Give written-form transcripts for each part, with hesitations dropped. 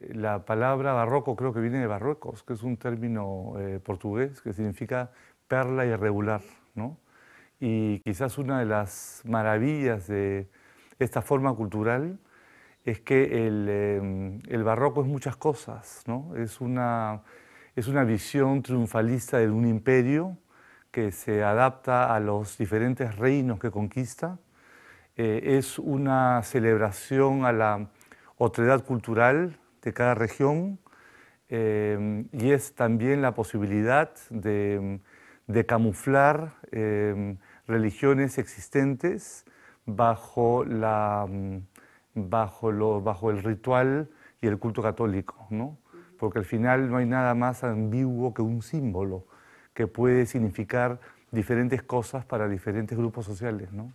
La palabra barroco creo que viene de barrocos, que es un término portugués que significa perla irregular, ¿no? Y quizás una de las maravillas de esta forma cultural es que el barroco es muchas cosas, ¿no? Es una visión triunfalista de un imperio que se adapta a los diferentes reinos que conquista. Es una celebración a la otredad cultural de cada región y es también la posibilidad de camuflar religiones existentes bajo el ritual y el culto católico, ¿no? Porque al final no hay nada más ambiguo que un símbolo que puede significar diferentes cosas para diferentes grupos sociales, ¿no?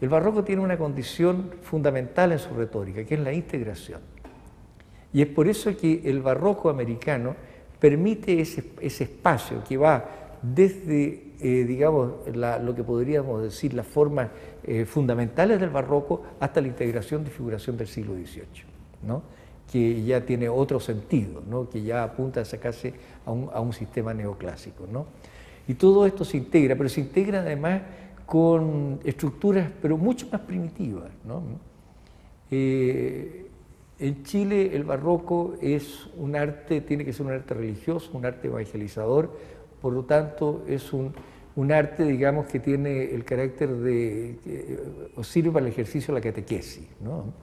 El barroco tiene una condición fundamental en su retórica, que es la integración. Y es por eso que el barroco americano permite ese espacio que va desde, digamos, lo que podríamos decir las formas fundamentales del barroco hasta la integración de figuración del siglo XVIII, ¿no? Que ya tiene otro sentido, ¿no? Que ya apunta a sacarse a un sistema neoclásico, ¿no? Y todo esto se integra, pero se integra además con estructuras pero mucho más primitivas, ¿no? En Chile el barroco es un arte, tiene que ser un arte religioso, un arte evangelizador, por lo tanto es un arte, digamos, que tiene el carácter o sirve para el ejercicio de la catequesis, ¿no?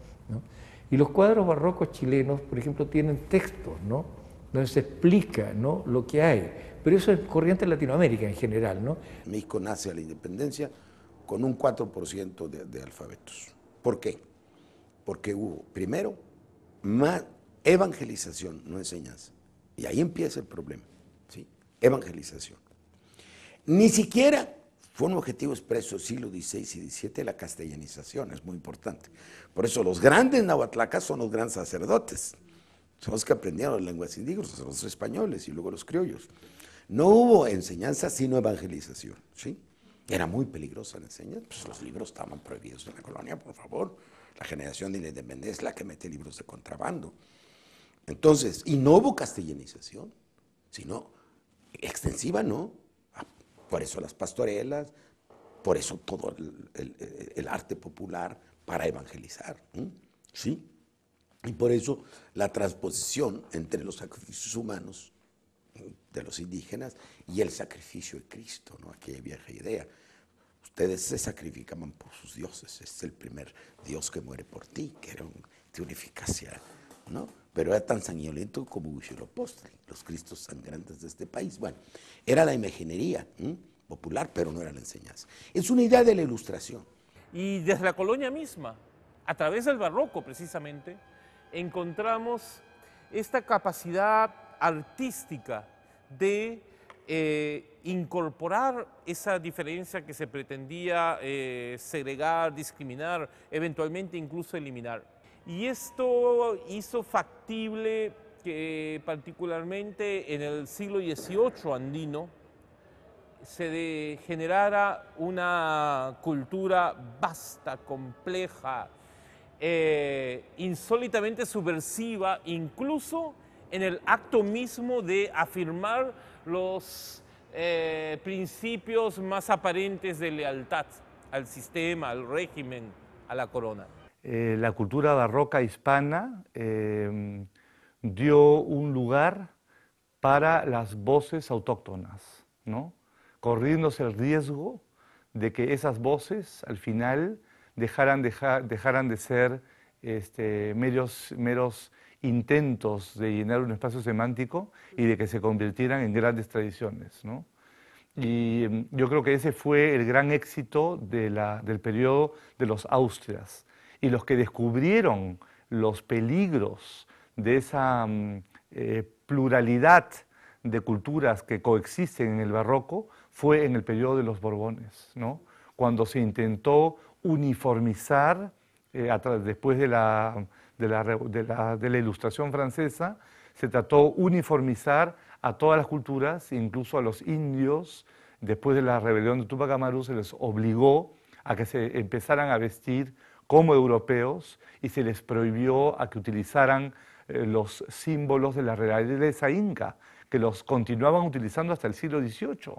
Y los cuadros barrocos chilenos, por ejemplo, tienen textos, ¿no? Donde se explica, ¿no?, lo que hay. Pero eso es corriente en Latinoamérica en general, ¿no? México nace a la independencia con un 4% de alfabetos. ¿Por qué? Porque hubo, primero, más evangelización, no enseñanza. Y ahí empieza el problema, ¿sí? Evangelización. Ni siquiera fue un objetivo expreso del siglo XVI y XVII la castellanización, es muy importante. Por eso los grandes nahuatlacas son los grandes sacerdotes, son los que aprendieron las lenguas indígenas, son los españoles y luego los criollos. No hubo enseñanza sino evangelización, ¿sí? Era muy peligrosa la enseñanza, pues los libros estaban prohibidos en la colonia, por favor. La generación de la independencia es la que mete libros de contrabando. Entonces, y no hubo castellanización, sino extensiva, ¿no? Por eso las pastorelas, por eso todo el arte popular para evangelizar, ¿sí? Y por eso la transposición entre los sacrificios humanos de los indígenas y el sacrificio de Cristo, ¿no? Aquella vieja idea. Ustedes se sacrificaban por sus dioses, es el primer Dios que muere por ti, que era de una eficacia, ¿no? Pero era tan sanguinolento como Huitzilopochtli, los cristos sangrantes de este país. Bueno, era la imaginería popular, pero no era la enseñanza. Es una idea de la ilustración. Y desde la colonia misma, a través del barroco precisamente, encontramos esta capacidad artística de incorporar esa diferencia que se pretendía segregar, discriminar, eventualmente incluso eliminar. Y esto hizo factible que particularmente en el siglo XVIII andino se generara una cultura vasta, compleja, insólitamente subversiva, incluso en el acto mismo de afirmar los principios más aparentes de lealtad al sistema, al régimen, a la corona. La cultura barroca hispana dio un lugar para las voces autóctonas, ¿no? Corriéndose el riesgo de que esas voces al final dejaran de ser meros intentos de llenar un espacio semántico y de que se convirtieran en grandes tradiciones, ¿no? Y yo creo que ese fue el gran éxito del periodo de los Austrias. Y los que descubrieron los peligros de esa pluralidad de culturas que coexisten en el barroco fue en el periodo de los Borbones, ¿no? Cuando se intentó uniformizar, después de la Ilustración francesa, se trató uniformizar a todas las culturas, incluso a los indios. Después de la rebelión de Túpac Amaru se les obligó a que se empezaran a vestir como europeos y se les prohibió a que utilizaran los símbolos de la realeza inca, que los continuaban utilizando hasta el siglo XVIII.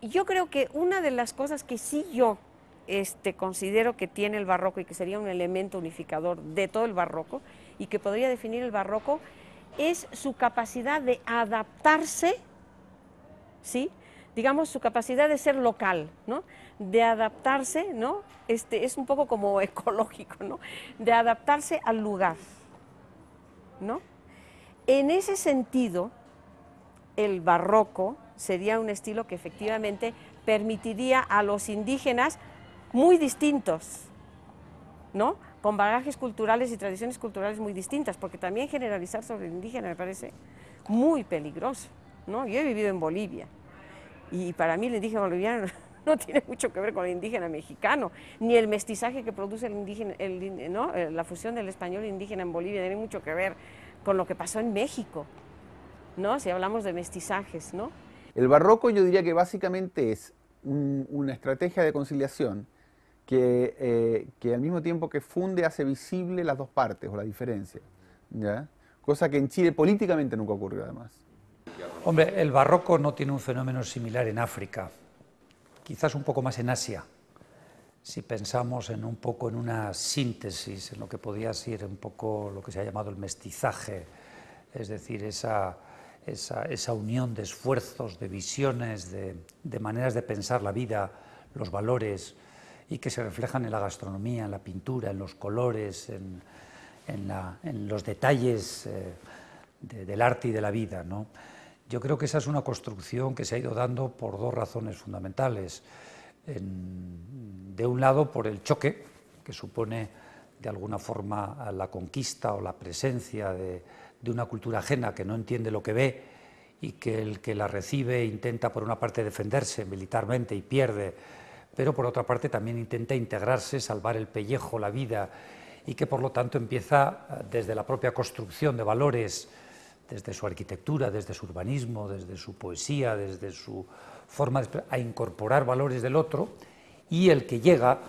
Yo creo que una de las cosas que sí yo considero que tiene el barroco y que sería un elemento unificador de todo el barroco y que podría definir el barroco es su capacidad de adaptarse, ¿sí? Digamos, su capacidad de ser local, ¿no? De adaptarse, ¿no? Es un poco como ecológico, ¿no? De adaptarse al lugar, ¿no? En ese sentido, el barroco sería un estilo que efectivamente permitiría a los indígenas muy distintos, ¿no? Con bagajes culturales y tradiciones culturales muy distintas, porque también generalizar sobre el indígena me parece muy peligroso, ¿no? Yo he vivido en Bolivia y para mí el indígena boliviano no tiene mucho que ver con el indígena mexicano, ni el mestizaje que produce el indígena, ¿no? La fusión del español e indígena en Bolivia tiene mucho que ver con lo que pasó en México, ¿no? Si hablamos de mestizajes, ¿no? El barroco yo diría que básicamente es una estrategia de conciliación que al mismo tiempo que funde hace visible las dos partes o la diferencia, ¿ya? Cosa que en Chile políticamente nunca ocurrió además. Hombre, el barroco no tiene un fenómeno similar en África, quizás un poco más en Asia, si pensamos en un poco en una síntesis, en lo que podía ser un poco lo que se ha llamado el mestizaje, es decir, esa unión de esfuerzos, de visiones, de maneras de pensar la vida, los valores, y que se reflejan en la gastronomía, en la pintura, en los colores, en los detalles del arte y de la vida, ¿no? Yo creo que esa es una construcción que se ha ido dando por dos razones fundamentales. De un lado, por el choque que supone de alguna forma la conquista o la presencia de una cultura ajena que no entiende lo que ve y que el que la recibe intenta por una parte defenderse militarmente y pierde, pero por otra parte también intenta integrarse, salvar el pellejo, la vida, y que por lo tanto empieza desde la propia construcción de valores, desde su arquitectura, desde su urbanismo, desde su poesía, desde su forma a incorporar valores del otro, y el que llega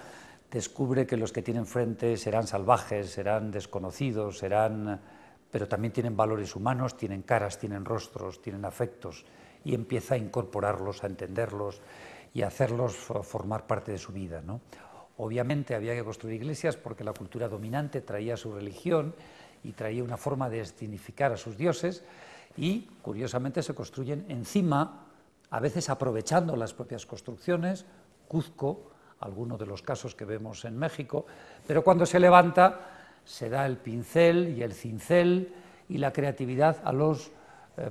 descubre que los que tienen frente serán salvajes, serán desconocidos, pero también tienen valores humanos, tienen caras, tienen rostros, tienen afectos, y empieza a incorporarlos, a entenderlos y a hacerlos formar parte de su vida, ¿no? Obviamente había que construir iglesias porque la cultura dominante traía su religión y traía una forma de significar a sus dioses, y curiosamente se construyen encima, a veces aprovechando las propias construcciones, Cuzco, algunos de los casos que vemos en México, pero cuando se levanta se da el pincel y el cincel y la creatividad a los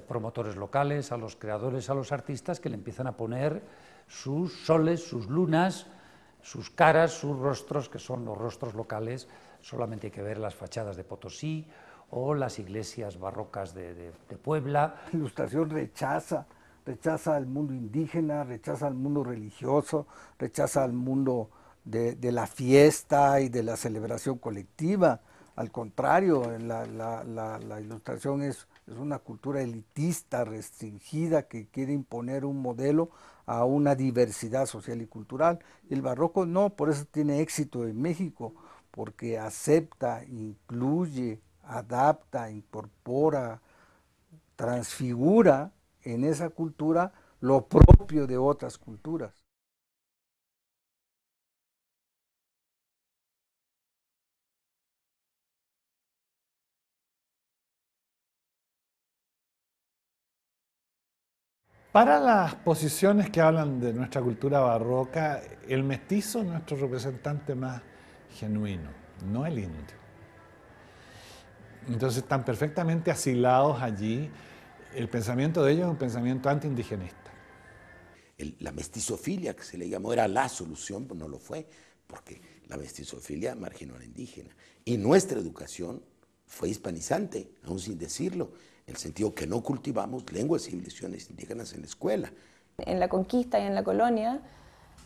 promotores locales, a los creadores, a los artistas, que le empiezan a poner sus soles, sus lunas, sus caras, sus rostros, que son los rostros locales. Solamente hay que ver las fachadas de Potosí o las iglesias barrocas de Puebla. La Ilustración rechaza al mundo indígena, rechaza al mundo religioso, rechaza al mundo de la fiesta y de la celebración colectiva. Al contrario, la Ilustración es una cultura elitista, restringida, que quiere imponer un modelo a una diversidad social y cultural. El barroco no, por eso tiene éxito en México, porque acepta, incluye, adapta, incorpora, transfigura en esa cultura lo propio de otras culturas. Para las posiciones que hablan de nuestra cultura barroca, el mestizo es nuestro representante más genuino, no el indio. Entonces están perfectamente asilados allí. El pensamiento de ellos es un pensamiento antiindigenista. La mestizofilia, que se le llamó, era la solución, pero no lo fue, porque la mestizofilia marginó a la indígena. Y nuestra educación fue hispanizante, aún sin decirlo, en el sentido que no cultivamos lenguas y civilizaciones indígenas en la escuela. En la conquista y en la colonia,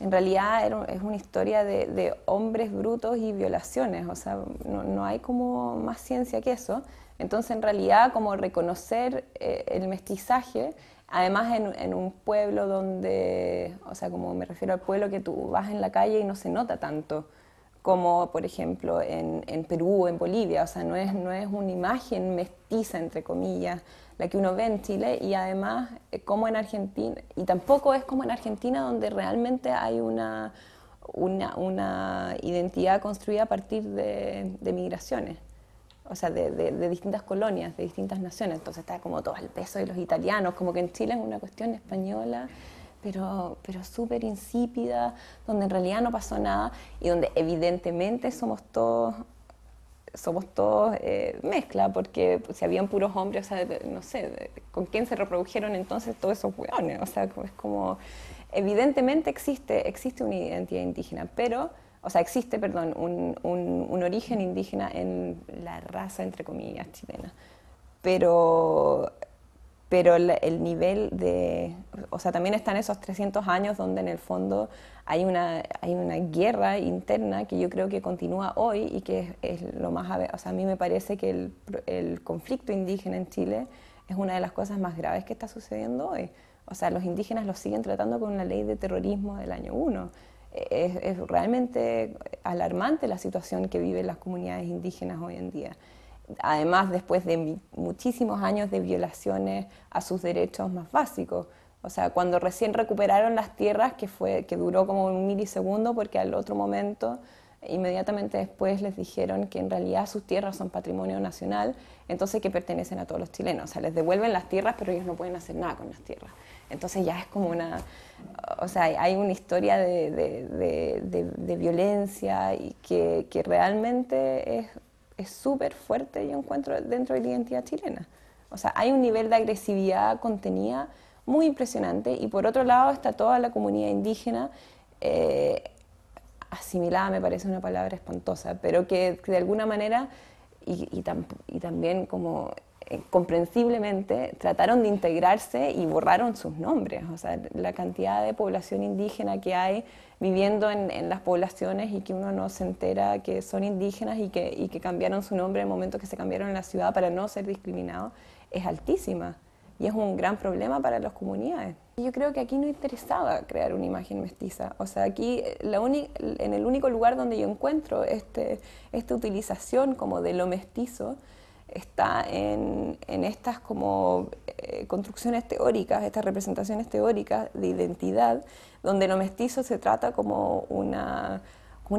en realidad es una historia de hombres brutos y violaciones, o sea, no hay como más ciencia que eso. Entonces, en realidad, como reconocer el mestizaje, además en un pueblo donde, o sea, como me refiero al pueblo que tú vas en la calle y no se nota tanto, como por ejemplo en Perú o en Bolivia. O sea, no es una imagen mestiza, entre comillas, la que uno ve en Chile, y además como en Argentina, y tampoco es como en Argentina, donde realmente hay una identidad construida a partir de migraciones, o sea, de distintas colonias, de distintas naciones. Entonces está como todo el peso de los italianos, como que en Chile es una cuestión española, pero súper insípida, donde en realidad no pasó nada y donde evidentemente somos todos mezcla, porque si habían puros hombres, o sea, no sé, ¿con quién se reprodujeron entonces todos esos hueones? O sea, es como, evidentemente existe una identidad indígena, pero, o sea, existe, perdón, un origen indígena en la raza, entre comillas, chilena, pero el nivel de, o sea, también están esos 300 años donde en el fondo hay una guerra interna que yo creo que continúa hoy y que es lo más, o sea, a mí me parece que el conflicto indígena en Chile es una de las cosas más graves que está sucediendo hoy. O sea, los indígenas los siguen tratando con una ley de terrorismo del año 1. Es realmente alarmante la situación que viven las comunidades indígenas hoy en día. Además, después de muchísimos años de violaciones a sus derechos más básicos. O sea, cuando recién recuperaron las tierras, que duró como un milisegundo, porque al otro momento, inmediatamente después les dijeron que en realidad sus tierras son patrimonio nacional, entonces que pertenecen a todos los chilenos. O sea, les devuelven las tierras, pero ellos no pueden hacer nada con las tierras. Entonces ya es como o sea, hay una historia de violencia y que realmente es súper fuerte, yo encuentro, dentro de la identidad chilena. O sea, hay un nivel de agresividad contenida muy impresionante, y por otro lado está toda la comunidad indígena, asimilada me parece una palabra espantosa, pero que de alguna manera, y también como comprensiblemente, trataron de integrarse y borraron sus nombres. O sea, la cantidad de población indígena que hay viviendo en las poblaciones y que uno no se entera que son indígenas y que cambiaron su nombre en el momento que se cambiaron en la ciudad para no ser discriminados, es altísima. Y es un gran problema para las comunidades. Yo creo que aquí no interesaba crear una imagen mestiza. O sea, aquí en el único lugar donde yo encuentro esta utilización como de lo mestizo está en estas como construcciones teóricas, estas representaciones teóricas de identidad, donde lo mestizo se trata como una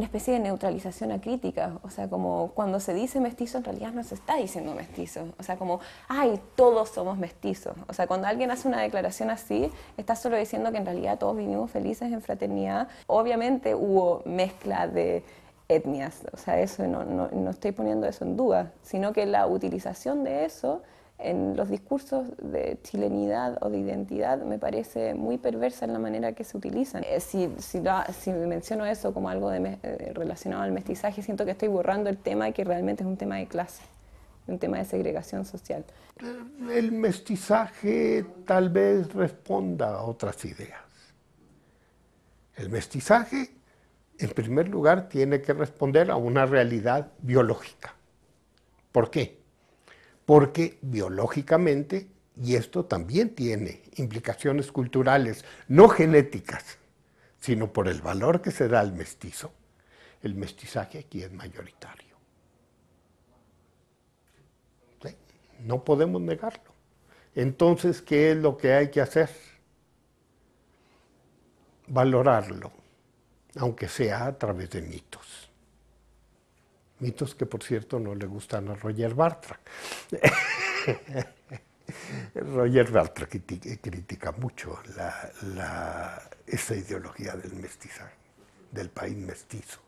especie de neutralización acrítica. O sea, como cuando se dice mestizo, en realidad no se está diciendo mestizo. O sea, como, ay, todos somos mestizos. O sea, cuando alguien hace una declaración así, está solo diciendo que en realidad todos vivimos felices en fraternidad. Obviamente hubo mezcla de etnias, o sea, eso no estoy poniendo eso en duda, sino que la utilización de eso en los discursos de chilenidad o de identidad me parece muy perversa en la manera que se utilizan. Si menciono eso como algo relacionado al mestizaje, siento que estoy borrando el tema, que realmente es un tema de clase, un tema de segregación social. El mestizaje tal vez responda a otras ideas. El mestizaje, en primer lugar, tiene que responder a una realidad biológica. ¿Por qué? Porque biológicamente, y esto también tiene implicaciones culturales, no genéticas, sino por el valor que se da al mestizo, el mestizaje aquí es mayoritario. ¿Sí? No podemos negarlo. Entonces, ¿qué es lo que hay que hacer? Valorarlo, aunque sea a través de mitos. Mitos que, por cierto, no le gustan a Roger Bartra. Roger Bartra critica mucho esa ideología del mestizaje, del país mestizo,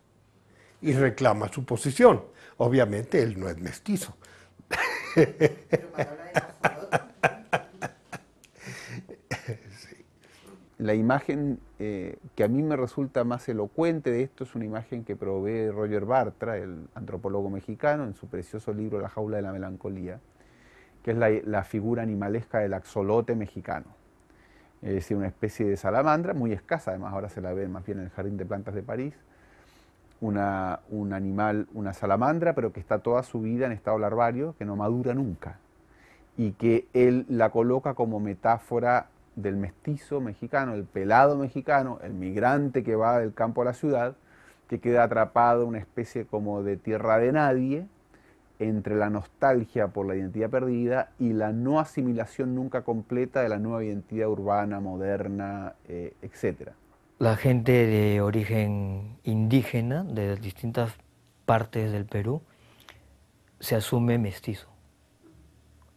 y reclama su posición. Obviamente, él no es mestizo. La imagen que a mí me resulta más elocuente de esto es una imagen que provee Roger Bartra, el antropólogo mexicano, en su precioso libro La jaula de la melancolía, que es la figura animalesca del axolote mexicano. Es decir, una especie de salamandra, muy escasa, además ahora se la ve más bien en el Jardín de Plantas de París, un animal, una salamandra, pero que está toda su vida en estado larvario, que no madura nunca, y que él la coloca como metáfora del mestizo mexicano, el pelado mexicano, el migrante que va del campo a la ciudad, que queda atrapado, una especie como de tierra de nadie, entre la nostalgia por la identidad perdida y la no asimilación nunca completa de la nueva identidad urbana, moderna, etc. La gente de origen indígena de distintas partes del Perú se asume mestizo,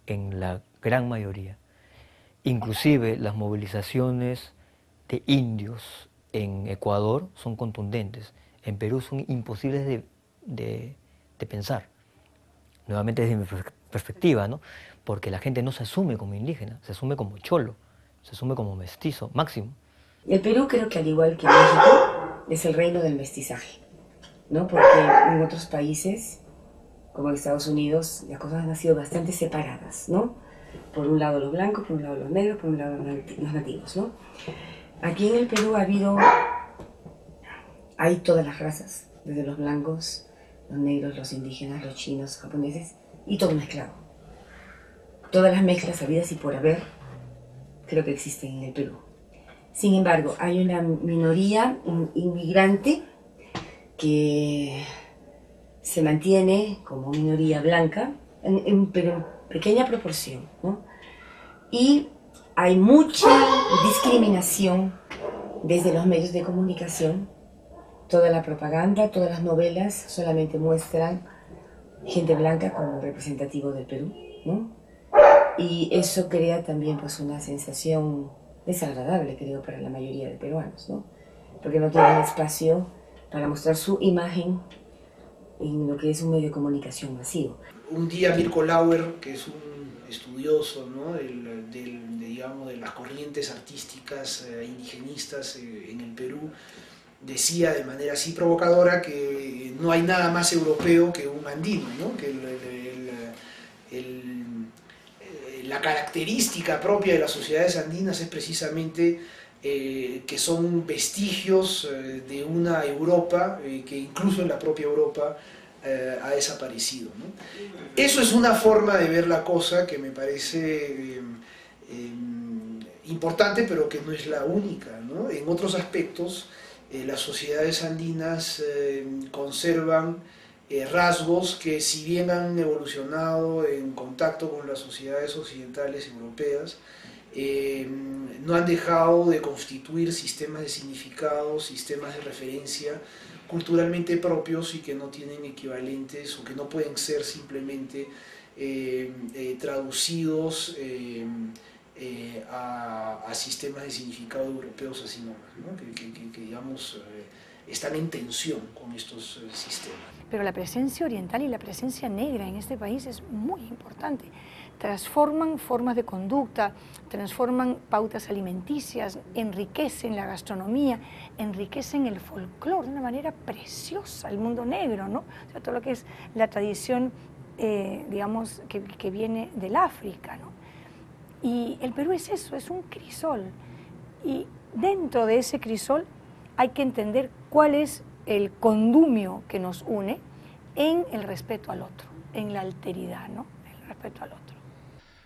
en la gran mayoría. Inclusive las movilizaciones de indios en Ecuador son contundentes. En Perú son imposibles de pensar. Nuevamente desde mi perspectiva, ¿no? Porque la gente no se asume como indígena, se asume como cholo, se asume como mestizo, máximo. El Perú, creo que al igual que México, es el reino del mestizaje, ¿no? Porque en otros países, como en Estados Unidos, las cosas han sido bastante separadas, ¿no? Por un lado los blancos, por un lado los negros, por un lado los nativos, ¿no? Aquí en el Perú hay todas las razas, desde los blancos, los negros, los indígenas, los chinos, los japoneses, y todo mezclado. Todas las mezclas habidas y por haber, creo que existen en el Perú. Sin embargo, hay una minoría inmigrante que se mantiene como minoría blanca, pero en pequeña proporción, ¿no? Y hay mucha discriminación desde los medios de comunicación. Toda la propaganda, todas las novelas solamente muestran gente blanca como representativo del Perú, ¿no? Y eso crea también pues una sensación desagradable, creo, para la mayoría de peruanos, ¿no? Porque no tienen espacio para mostrar su imagen en lo que es un medio de comunicación masivo. Un día Mirko Lauer, que es un estudioso, ¿no? Digamos, de las corrientes artísticas indigenistas en el Perú, decía de manera así provocadora que no hay nada más europeo que un andino, ¿no? Que la característica propia de las sociedades andinas es precisamente que son vestigios de una Europa que incluso en la propia Europa ha desaparecido, ¿no? Eso es una forma de ver la cosa que me parece importante, pero que no es la única, ¿no? En otros aspectos, las sociedades andinas conservan rasgos que, si bien han evolucionado en contacto con las sociedades occidentales europeas, no han dejado de constituir sistemas de significado, sistemas de referencia culturalmente propios y que no tienen equivalentes o que no pueden ser simplemente traducidos a sistemas de significado europeos así nomás, ¿no? que digamos están en tensión con estos sistemas. Pero la presencia oriental y la presencia negra en este país es muy importante. Transforman formas de conducta, transforman pautas alimenticias, enriquecen la gastronomía, enriquecen el folclore de una manera preciosa, el mundo negro, ¿no? O sea, todo lo que es la tradición, digamos, que viene del África, ¿no? Y el Perú es eso, es un crisol. Y dentro de ese crisol hay que entender cuál es el condumio que nos une en el respeto al otro, en la alteridad, ¿no? El respeto al otro.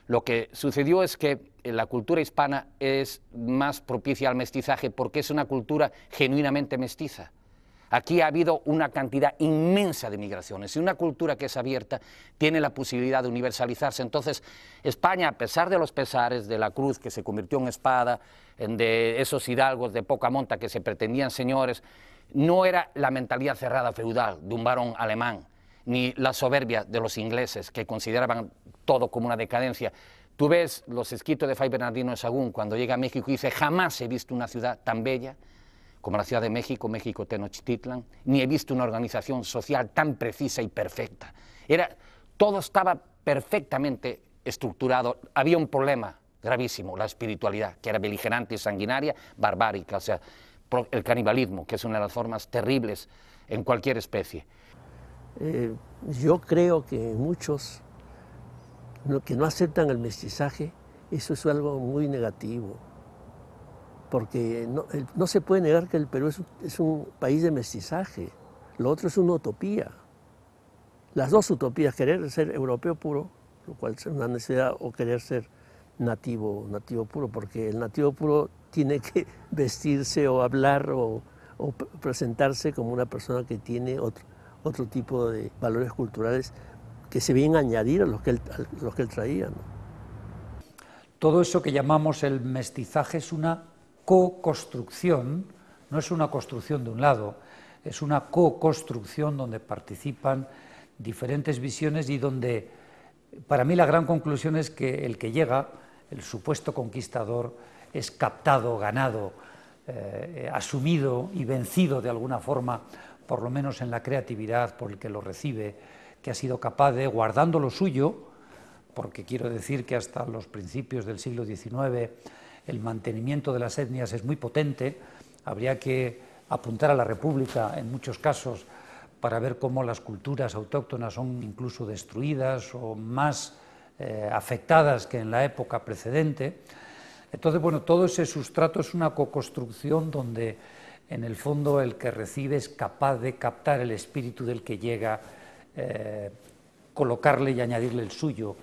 Lo que sucedió es que la cultura hispana es más propicia al mestizaje porque es una cultura genuinamente mestiza. Aquí ha habido una cantidad inmensa de migraciones y una cultura que es abierta tiene la posibilidad de universalizarse. Entonces, España, a pesar de los pesares de la cruz que se convirtió en espada, de esos hidalgos de poca monta que se pretendían señores, no era la mentalidad cerrada feudal de un varón alemán, ni la soberbia de los ingleses que consideraban todo como una decadencia. Tú ves los escritos de Fray Bernardino de Sahagún cuando llega a México y dice: jamás he visto una ciudad tan bella como la Ciudad de México, México Tenochtitlan, ni he visto una organización social tan precisa y perfecta. Todo estaba perfectamente estructurado. Había un problema gravísimo, la espiritualidad, que era beligerante y sanguinaria, barbárica, o sea, el canibalismo, que es una de las formas terribles en cualquier especie. Yo creo que muchos que no aceptan el mestizaje, eso es algo muy negativo, porque no se puede negar que el Perú es un país de mestizaje, lo otro es una utopía. Las dos utopías, querer ser europeo puro, lo cual es una necesidad, o querer ser nativo puro, porque el nativo puro tiene que vestirse o hablar o o presentarse como una persona que tiene otro tipo de valores culturales que se vienen a añadir a los que él traía, ¿no? Todo eso que llamamos el mestizaje es una co-construcción, no es una construcción de un lado, es una co-construcción donde participan diferentes visiones y donde, para mí, la gran conclusión es que el que llega, el supuesto conquistador, es captado, ganado, asumido y vencido de alguna forma, por lo menos en la creatividad por el que lo recibe, que ha sido capaz de, guardando lo suyo, porque quiero decir que hasta los principios del siglo XIX el mantenimiento de las etnias es muy potente, habría que apuntar a la República en muchos casos para ver cómo las culturas autóctonas son incluso destruidas o más afectadas que en la época precedente. Entonces, bueno, todo ese sustrato es una co-construcción donde en el fondo el que recibe es capaz de captar el espíritu del que llega, colocarle y añadirle el suyo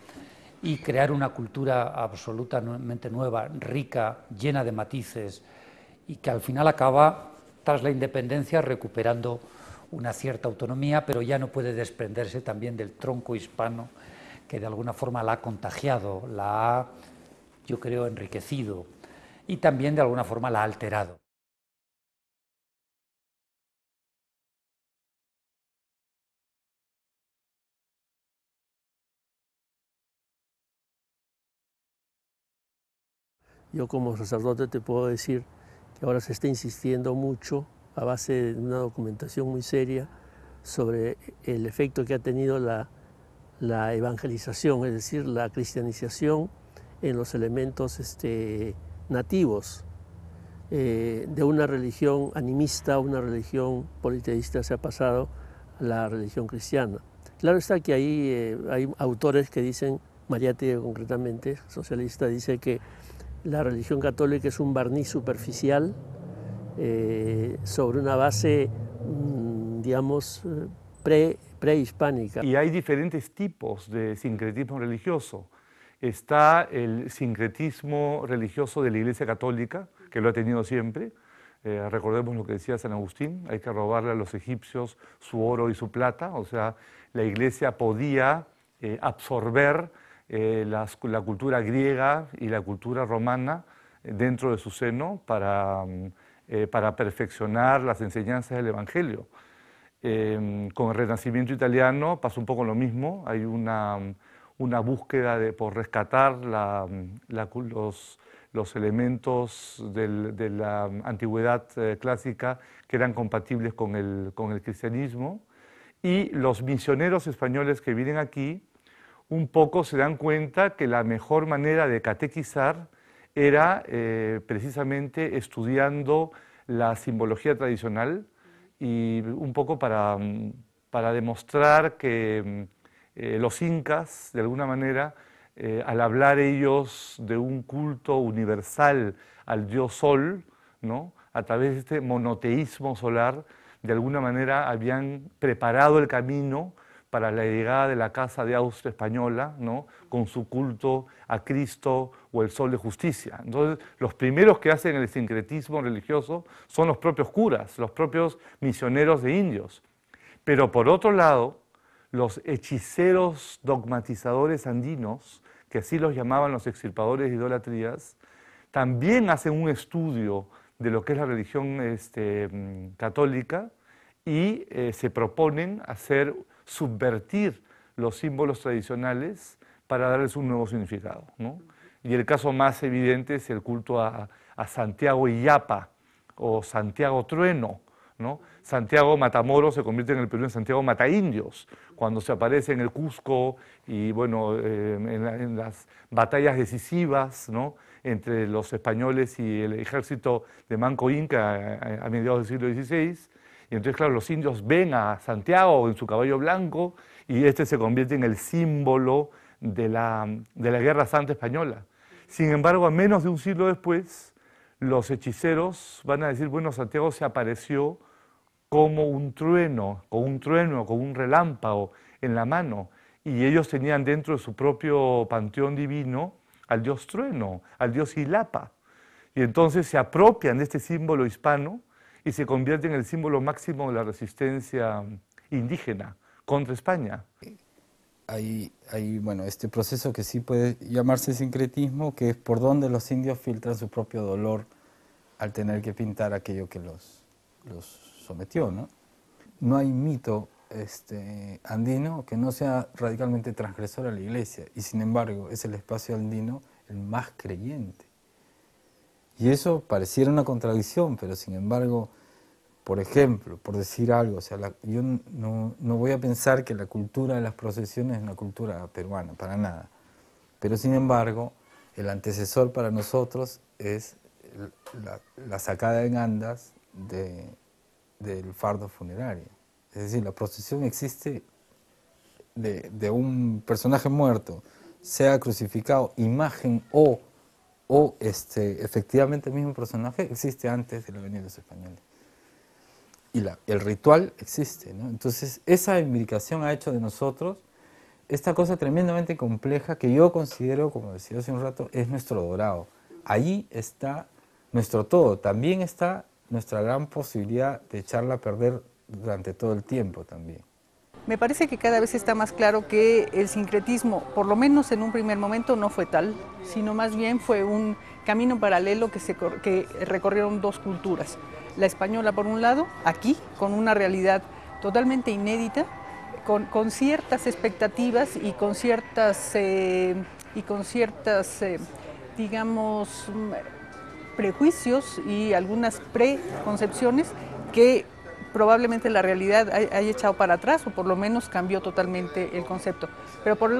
y crear una cultura absolutamente nueva, rica, llena de matices y que al final acaba, tras la independencia, recuperando una cierta autonomía, pero ya no puede desprenderse también del tronco hispano que de alguna forma la ha contagiado, la ha, yo creo, enriquecido y también de alguna forma la ha alterado. Yo como sacerdote te puedo decir que ahora se está insistiendo mucho, a base de una documentación muy seria, sobre el efecto que ha tenido la evangelización, es decir, la cristianización en los elementos nativos de una religión animista a una religión politeísta, se ha pasado a la religión cristiana. Claro está que ahí hay autores que dicen, Mariátegui concretamente, socialista, dice que la religión católica es un barniz superficial sobre una base, digamos, prehispánica. Y hay diferentes tipos de sincretismo religioso. Está el sincretismo religioso de la Iglesia Católica, que lo ha tenido siempre. Recordemos lo que decía San Agustín, hay que robarle a los egipcios su oro y su plata, o sea, la Iglesia podía absorber la cultura griega y la cultura romana dentro de su seno para perfeccionar las enseñanzas del Evangelio. Con el Renacimiento italiano pasó un poco lo mismo, hay una búsqueda por rescatar los elementos de la antigüedad clásica que eran compatibles con el cristianismo, y los misioneros españoles que vienen aquí un poco se dan cuenta que la mejor manera de catequizar era precisamente estudiando la simbología tradicional y un poco para demostrar que los incas, de alguna manera, al hablar ellos de un culto universal al dios Sol, ¿no?, a través de este monoteísmo solar, de alguna manera habían preparado el camino para la llegada de la Casa de Austria española, ¿no?, con su culto a Cristo o el Sol de Justicia. Entonces, los primeros que hacen el sincretismo religioso son los propios curas, los propios misioneros de indios. Pero por otro lado, los hechiceros dogmatizadores andinos, que así los llamaban los extirpadores de idolatrías, también hacen un estudio de lo que es la religión católica y se proponen subvertir los símbolos tradicionales para darles un nuevo significado, ¿no? Y el caso más evidente es el culto a Santiago Illapa o Santiago Trueno, ¿no? Santiago Matamoros se convierte en el Perú en Santiago Mataindios, cuando se aparece en el Cusco y bueno, en las batallas decisivas, ¿no?, entre los españoles y el ejército de Manco Inca a mediados del siglo XVI. Y entonces, claro, los indios ven a Santiago en su caballo blanco y este se convierte en el símbolo de la Guerra Santa Española. Sin embargo, a menos de un siglo después, los hechiceros van a decir, bueno, Santiago se apareció como un trueno, con un relámpago en la mano, y ellos tenían dentro de su propio panteón divino al dios trueno, al dios Illapa. Y entonces se apropian de este símbolo hispano y se convierte en el símbolo máximo de la resistencia indígena contra España. Hay bueno, este proceso que sí puede llamarse sincretismo, que es por donde los indios filtran su propio dolor al tener que pintar aquello que los sometió, ¿no? No hay mito andino que no sea radicalmente transgresor a la Iglesia, y sin embargo es el espacio andino el más creyente. Y eso pareciera una contradicción, pero sin embargo, por ejemplo, por decir algo, o sea, yo no voy a pensar que la cultura de las procesiones es una cultura peruana, para nada. Pero sin embargo, el antecesor para nosotros es la sacada en andas del fardo funerario. Es decir, la procesión existe de un personaje muerto, sea crucificado, imagen o efectivamente el mismo personaje, existe antes de la venida de los españoles. Y el ritual existe, ¿no? Entonces, esa imbricación ha hecho de nosotros esta cosa tremendamente compleja que yo considero, como decía hace un rato, es nuestro dorado. Allí está nuestro todo. También está nuestra gran posibilidad de echarla a perder durante todo el tiempo también. Me parece que cada vez está más claro que el sincretismo, por lo menos en un primer momento, no fue tal, sino más bien fue un camino paralelo que recorrieron dos culturas. La española, por un lado, aquí, con una realidad totalmente inédita, con ciertas expectativas y con ciertas digamos, prejuicios y algunas preconcepciones que probablemente la realidad haya echado para atrás, o por lo menos cambió totalmente el concepto. Pero por el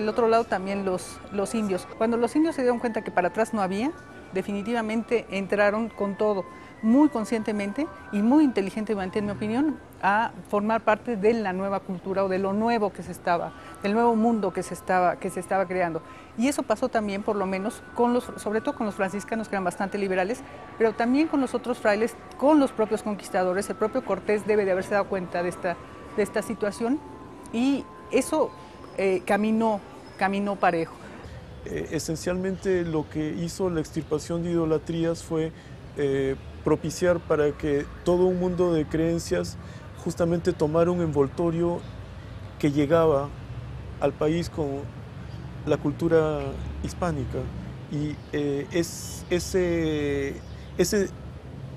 otro lado también los indios. Cuando los indios se dieron cuenta que para atrás no había, definitivamente entraron con todo, muy conscientemente y muy inteligentemente, en mi opinión, a formar parte de la nueva cultura o de lo nuevo que del nuevo mundo que se estaba creando. Y eso pasó también, por lo menos, sobre todo con los franciscanos, que eran bastante liberales, pero también con los otros frailes, con los propios conquistadores. El propio Cortés debe de haberse dado cuenta de esta situación, y eso caminó parejo. Esencialmente lo que hizo la extirpación de idolatrías fue propiciar para que todo un mundo de creencias justamente tomara un envoltorio que llegaba al país con la cultura hispánica, y ese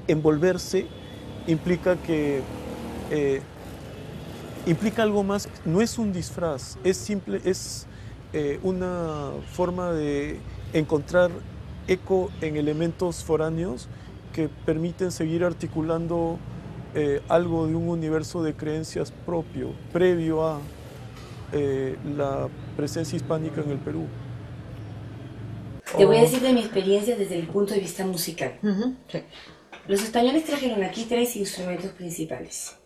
envolverse implica algo más. No es un disfraz, es una forma de encontrar eco en elementos foráneos que permiten seguir articulando algo de un universo de creencias propio, previo a la presencia hispánica en el Perú. Te voy a decir de mi experiencia desde el punto de vista musical. Sí. Los españoles trajeron aquí 3 instrumentos principales,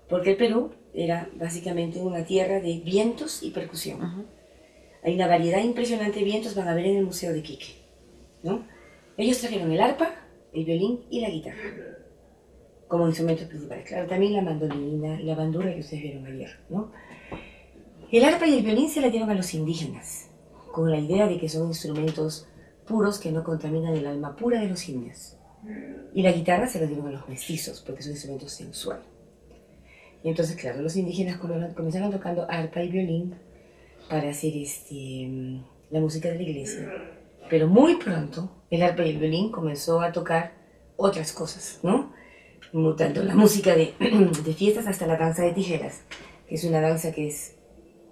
porque el Perú era básicamente una tierra de vientos y percusión. Hay una variedad impresionante de vientos, van a ver en el Museo de Iquique, ¿no? Ellos trajeron el arpa, el violín y la guitarra como instrumentos principales. Claro, también la mandolina y la bandurria que ustedes vieron ayer, ¿no? El arpa y el violín se la dieron a los indígenas, con la idea de que son instrumentos puros que no contaminan el alma pura de los indios. Y la guitarra se la dieron a los mestizos, porque son instrumentos sensuales. Y entonces, claro, los indígenas comenzaron tocando arpa y violín para hacer la música de la iglesia. Pero muy pronto el arpa y el violín comenzó a tocar otras cosas, ¿no? Tanto la música de fiestas hasta la danza de tijeras, que es una danza que es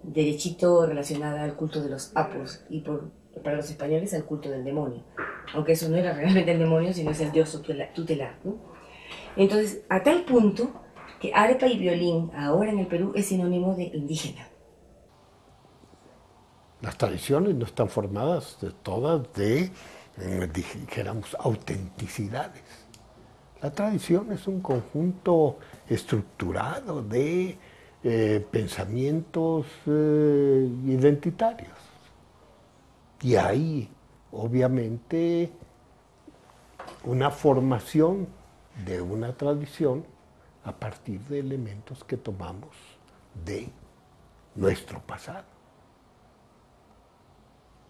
derechito relacionada al culto de los apos, y para los españoles al culto del demonio, aunque eso no era realmente el demonio, sino es el dios tutelar, ¿no? Entonces, a tal punto que arpa y violín ahora en el Perú es sinónimo de indígena. Las tradiciones no están formadas todas de, dijéramos, autenticidades. La tradición es un conjunto estructurado de pensamientos identitarios. Y hay, obviamente, una formación de una tradición a partir de elementos que tomamos de nuestro pasado,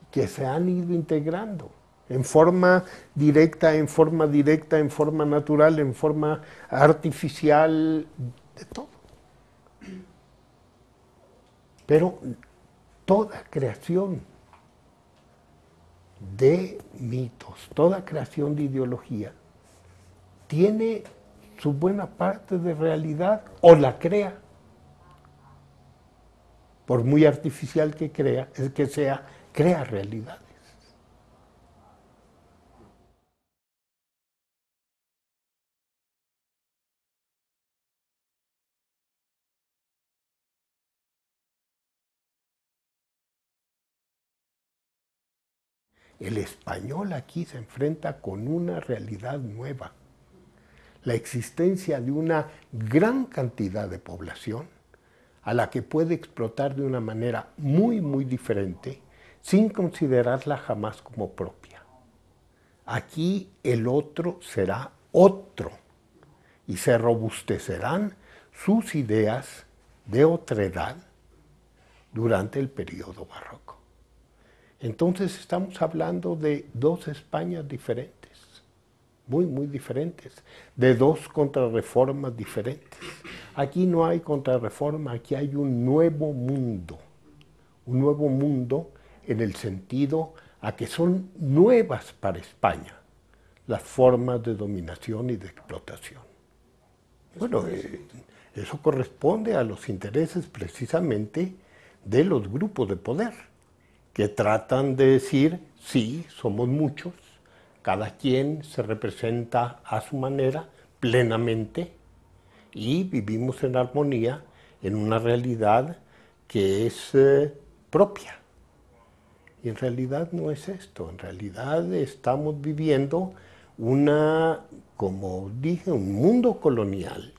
que se han ido integrando en forma directa, en forma natural, en forma artificial, de todo. Pero toda creación de mitos, toda creación de ideología, tiene su buena parte de realidad o la crea. Por muy artificial que sea, crea realidades. El español aquí se enfrenta con una realidad nueva. La existencia de una gran cantidad de población a la que puede explotar de una manera muy, muy diferente, sin considerarla jamás como propia. Aquí el otro será otro y se robustecerán sus ideas de otredad durante el periodo barroco. Entonces estamos hablando de dos Españas diferentes, muy, muy diferentes, de dos contrarreformas diferentes. Aquí no hay contrarreforma, aquí hay un nuevo mundo en el sentido a que son nuevas para España las formas de dominación y de explotación. Bueno, eso corresponde a los intereses precisamente de los grupos de poder, que tratan de decir, sí, somos muchos, cada quien se representa a su manera, plenamente, y vivimos en armonía en una realidad que es propia. Y en realidad no es esto, en realidad estamos viviendo como dije, un mundo colonial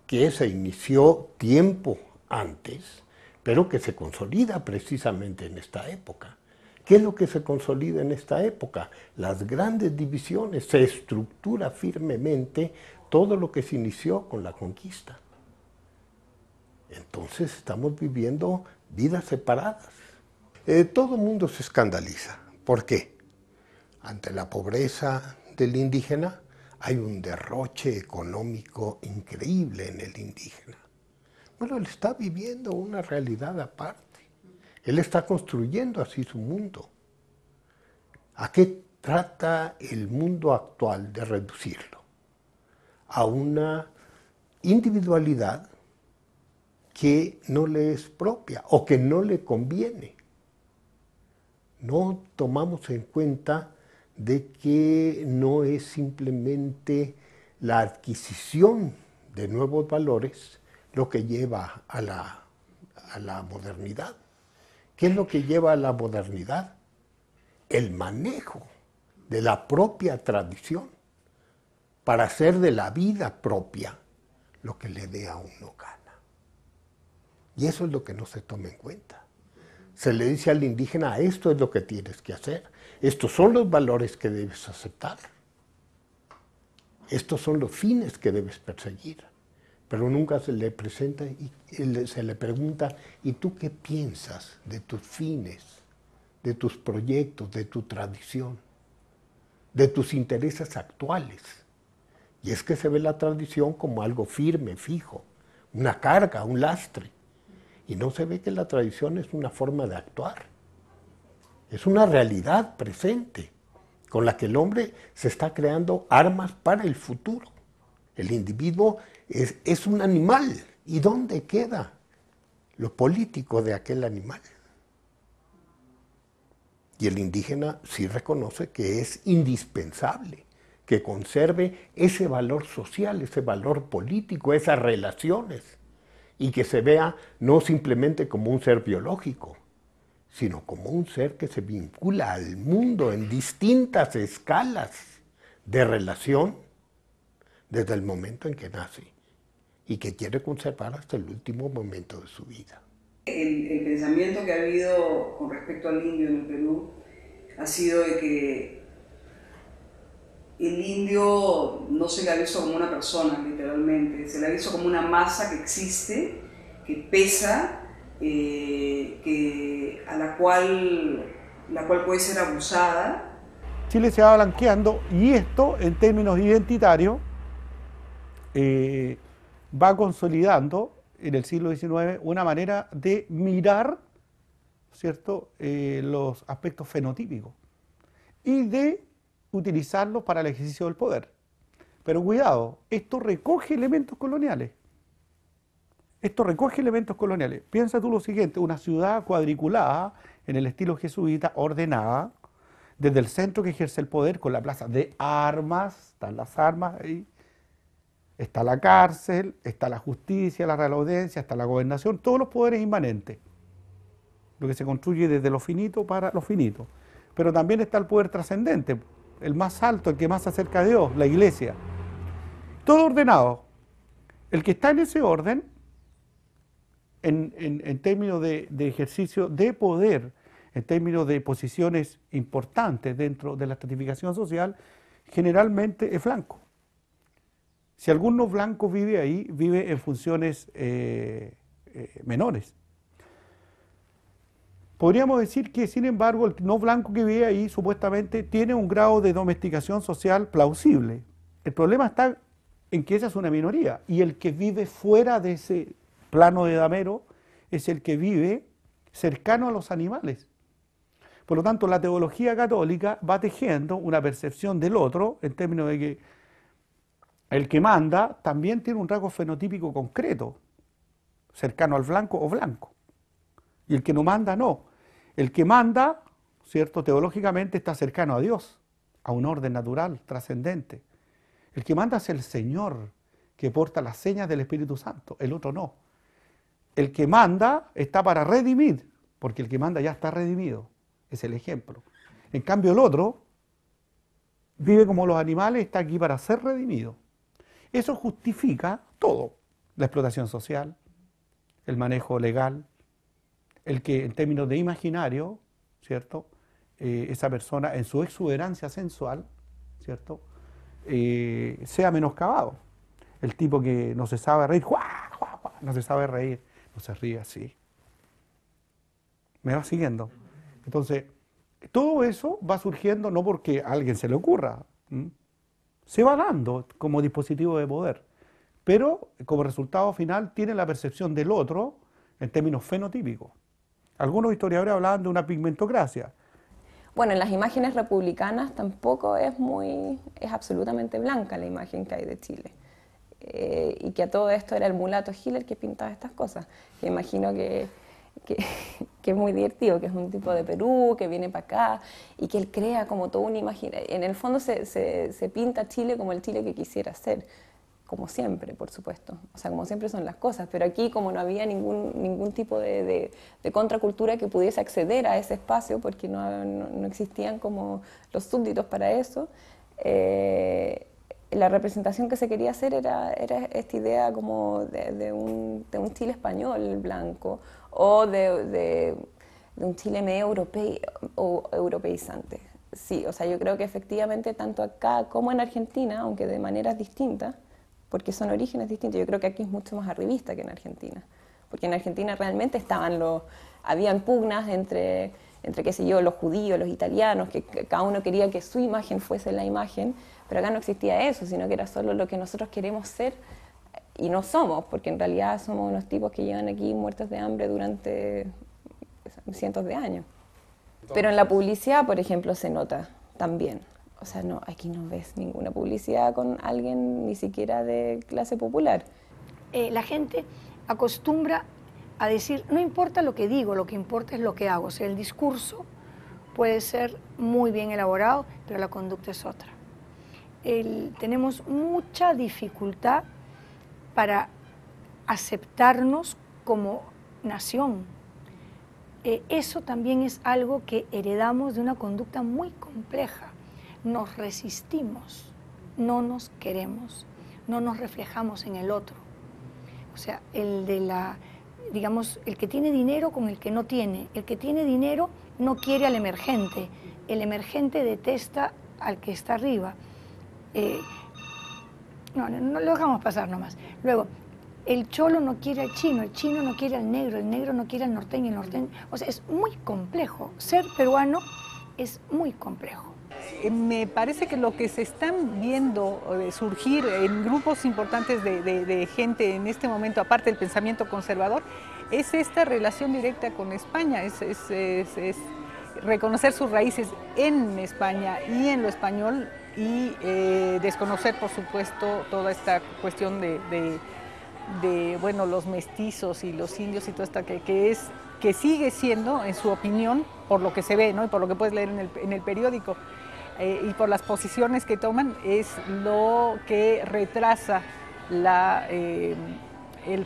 que se inició tiempo antes, pero que se consolida precisamente en esta época. ¿Qué es lo que se consolida en esta época? Las grandes divisiones, se estructura firmemente todo lo que se inició con la conquista. Entonces estamos viviendo vidas separadas. Todo el mundo se escandaliza. ¿Por qué? Ante la pobreza del indígena hay un derroche económico increíble en el indígena. Bueno, él está viviendo una realidad aparte. Él está construyendo así su mundo. ¿A qué trata el mundo actual de reducirlo? A una individualidad que no le es propia o que no le conviene. No tomamos en cuenta de que no es simplemente la adquisición de nuevos valores lo que lleva a la modernidad. ¿Qué es lo que lleva a la modernidad? El manejo de la propia tradición para hacer de la vida propia lo que le dé a uno gana. Y eso es lo que no se toma en cuenta. Se le dice al indígena, esto es lo que tienes que hacer, estos son los valores que debes aceptar, estos son los fines que debes perseguir. Pero nunca se le presenta y se le pregunta, ¿y tú qué piensas de tus fines, de tus proyectos, de tu tradición, de tus intereses actuales? Y es que se ve la tradición como algo firme, fijo, una carga, un lastre. Y no se ve que la tradición es una forma de actuar. Es una realidad presente con la que el hombre se está creando armas para el futuro. El individuo es un animal. ¿Y dónde queda lo político de aquel animal? Y el indígena sí reconoce que es indispensable que conserve ese valor social, ese valor político, esas relaciones, y que se vea no simplemente como un ser biológico, sino como un ser que se vincula al mundo en distintas escalas de relación desde el momento en que nace y que quiere conservar hasta el último momento de su vida. El pensamiento que ha habido con respecto al indio en el Perú ha sido de que el indio no se le ha visto como una persona, literalmente, se le ha visto como una masa que existe, que pesa, a la cual puede ser abusada, Chile se va blanqueando y esto, en términos identitarios, va consolidando en el siglo XIX una manera de mirar, ¿cierto?, los aspectos fenotípicos y de utilizarlos para el ejercicio del poder. Pero cuidado, esto recoge elementos coloniales. Esto recoge elementos coloniales. Piensa tú lo siguiente, una ciudad cuadriculada en el estilo jesuita, ordenada, desde el centro que ejerce el poder con la plaza de armas, están las armas ahí, está la cárcel, está la justicia, la Real Audiencia, está la gobernación, todos los poderes inmanentes. Lo que se construye desde lo finito para lo finito. Pero también está el poder trascendente, el más alto, el que más se acerca a Dios, la iglesia. Todo ordenado. El que está en ese orden, en términos de ejercicio de poder, en términos de posiciones importantes dentro de la estratificación social, generalmente es blanco. Si algún no blanco vive ahí, vive en funciones menores. Podríamos decir que, sin embargo, el no blanco que vive ahí supuestamente tiene un grado de domesticación social plausible. El problema está en que esa es una minoría y el que vive fuera de ese plano de damero es el que vive cercano a los animales. Por lo tanto, la teología católica va tejiendo una percepción del otro en términos de que el que manda también tiene un rasgo fenotípico concreto, cercano al blanco o blanco. Y el que no manda, no. El que manda, ¿cierto?, teológicamente está cercano a Dios, a un orden natural, trascendente. El que manda es el Señor, que porta las señas del Espíritu Santo, el otro no. El que manda está para redimir, porque el que manda ya está redimido, es el ejemplo. En cambio el otro vive como los animales, está aquí para ser redimido. Eso justifica todo, la explotación social, el manejo legal, el que en términos de imaginario, ¿cierto?, esa persona en su exuberancia sensual, ¿cierto?, sea menoscabado. El tipo que no se sabe reír, no se sabe reír, no se ríe así. ¿Me va siguiendo? Entonces, todo eso va surgiendo no porque a alguien se le ocurra, se va dando como dispositivo de poder, pero como resultado final tiene la percepción del otro en términos fenotípicos. Algunos historiadores hablaban de una pigmentocracia. Bueno, en las imágenes republicanas tampoco es absolutamente blanca la imagen que hay de Chile. Y que a todo esto era el mulato Gil el que pintaba estas cosas. Me imagino que es muy divertido, que es un tipo de Perú, que viene para acá, y que él crea como toda una imagen. En el fondo se pinta Chile como el Chile que quisiera ser, como siempre, por supuesto. O sea, como siempre son las cosas, pero aquí como no había ningún tipo de contracultura que pudiese acceder a ese espacio, porque no existían como los súbditos para eso, la representación que se quería hacer era esta idea como de un Chile español blanco, o de un Chile medio europeizante. Sí, o sea, yo creo que efectivamente tanto acá como en Argentina, aunque de maneras distintas, porque son orígenes distintos, yo creo que aquí es mucho más arribista que en Argentina, porque en Argentina realmente habían pugnas entre qué sé yo, los judíos, los italianos, que cada uno quería que su imagen fuese la imagen, pero acá no existía eso, sino que era solo lo que nosotros queremos ser y no somos, porque en realidad somos unos tipos que llevan aquí muertos de hambre durante cientos de años. Pero en la publicidad, por ejemplo, se nota también. O sea, no, aquí no ves ninguna publicidad con alguien ni siquiera de clase popular. La gente acostumbra a decir, no importa lo que digo, lo que importa es lo que hago. O sea, el discurso puede ser muy bien elaborado, pero la conducta es otra. Tenemos mucha dificultad para aceptarnos como nación. Eso también es algo que heredamos de una conducta muy compleja. Nos resistimos, no nos queremos, no nos reflejamos en el otro. O sea, digamos, el que tiene dinero con el que no tiene. El que tiene dinero no quiere al emergente. El emergente detesta al que está arriba. No lo dejamos pasar nomás. Luego, el cholo no quiere al chino, el chino no quiere al negro, el negro no quiere al norteño, el norteño. O sea, es muy complejo. Ser peruano es muy complejo. me parece que lo que se están viendo surgir en grupos importantes de gente en este momento, aparte del pensamiento conservador, es esta relación directa con España, es reconocer sus raíces en España y en lo español y desconocer, por supuesto, toda esta cuestión de bueno, los mestizos y los indios y todo esto que sigue siendo, en su opinión, por lo que se ve, ¿no? Y por lo que puedes leer en el periódico, y por las posiciones que toman, es lo que retrasa el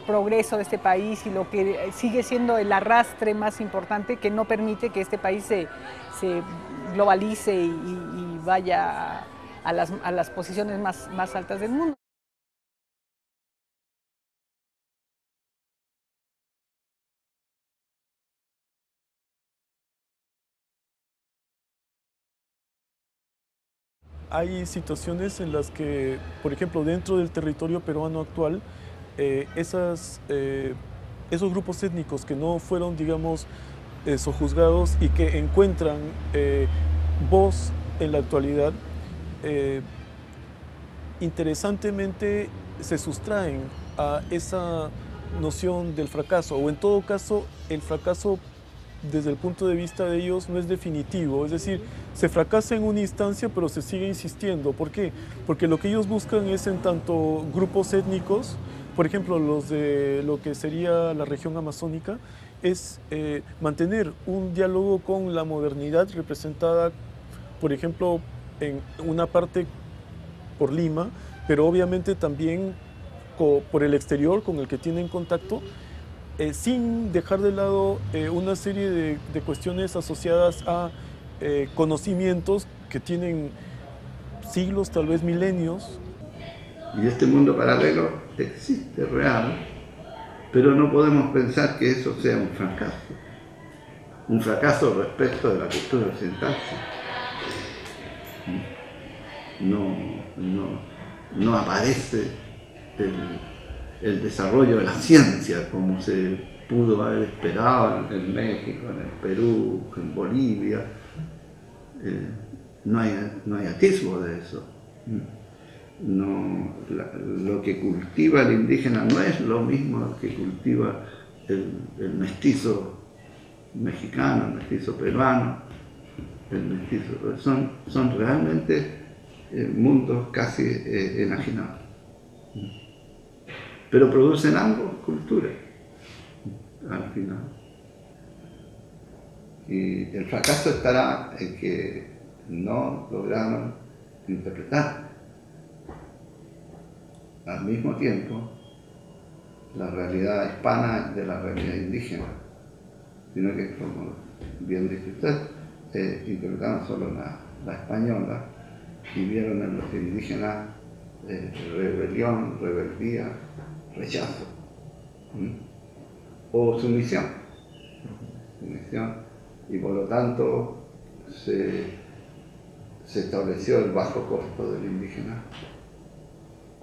progreso de este país y lo que sigue siendo el arrastre más importante que no permite que este país se globalice y vaya a las posiciones más altas del mundo. Hay situaciones en las que, por ejemplo, dentro del territorio peruano actual, esos grupos étnicos que no fueron, digamos, sojuzgados y que encuentran voz en la actualidad, interesantemente se sustraen a esa noción del fracaso, o en todo caso, el fracaso desde el punto de vista de ellos no es definitivo, es decir, se fracasa en una instancia pero se sigue insistiendo. ¿Por qué? Porque lo que ellos buscan es, en tanto grupos étnicos, por ejemplo los de lo que sería la región amazónica, es mantener un diálogo con la modernidad representada, por ejemplo, en una parte por Lima, pero obviamente también por el exterior con el que tienen contacto, sin dejar de lado una serie de cuestiones asociadas a conocimientos que tienen siglos, tal vez milenios. Y este mundo paralelo existe, real, pero no podemos pensar que eso sea un fracaso respecto de la cultura occidental. No aparece el desarrollo de la ciencia como se pudo haber esperado en México, en el Perú, en Bolivia. No hay atisbo de eso. Lo que cultiva el indígena no es lo mismo que cultiva el mestizo mexicano, el mestizo peruano, el mestizo. Son realmente mundos casi enajenados. Pero producen ambos cultura, al final. Y el fracaso estará en que no lograron interpretar al mismo tiempo la realidad hispana de la realidad indígena, sino que, como bien dice usted, interpretaron solo la española y vieron en los indígenas rebelión, rebeldía, rechazo, o sumisión, y por lo tanto se estableció el bajo costo del indígena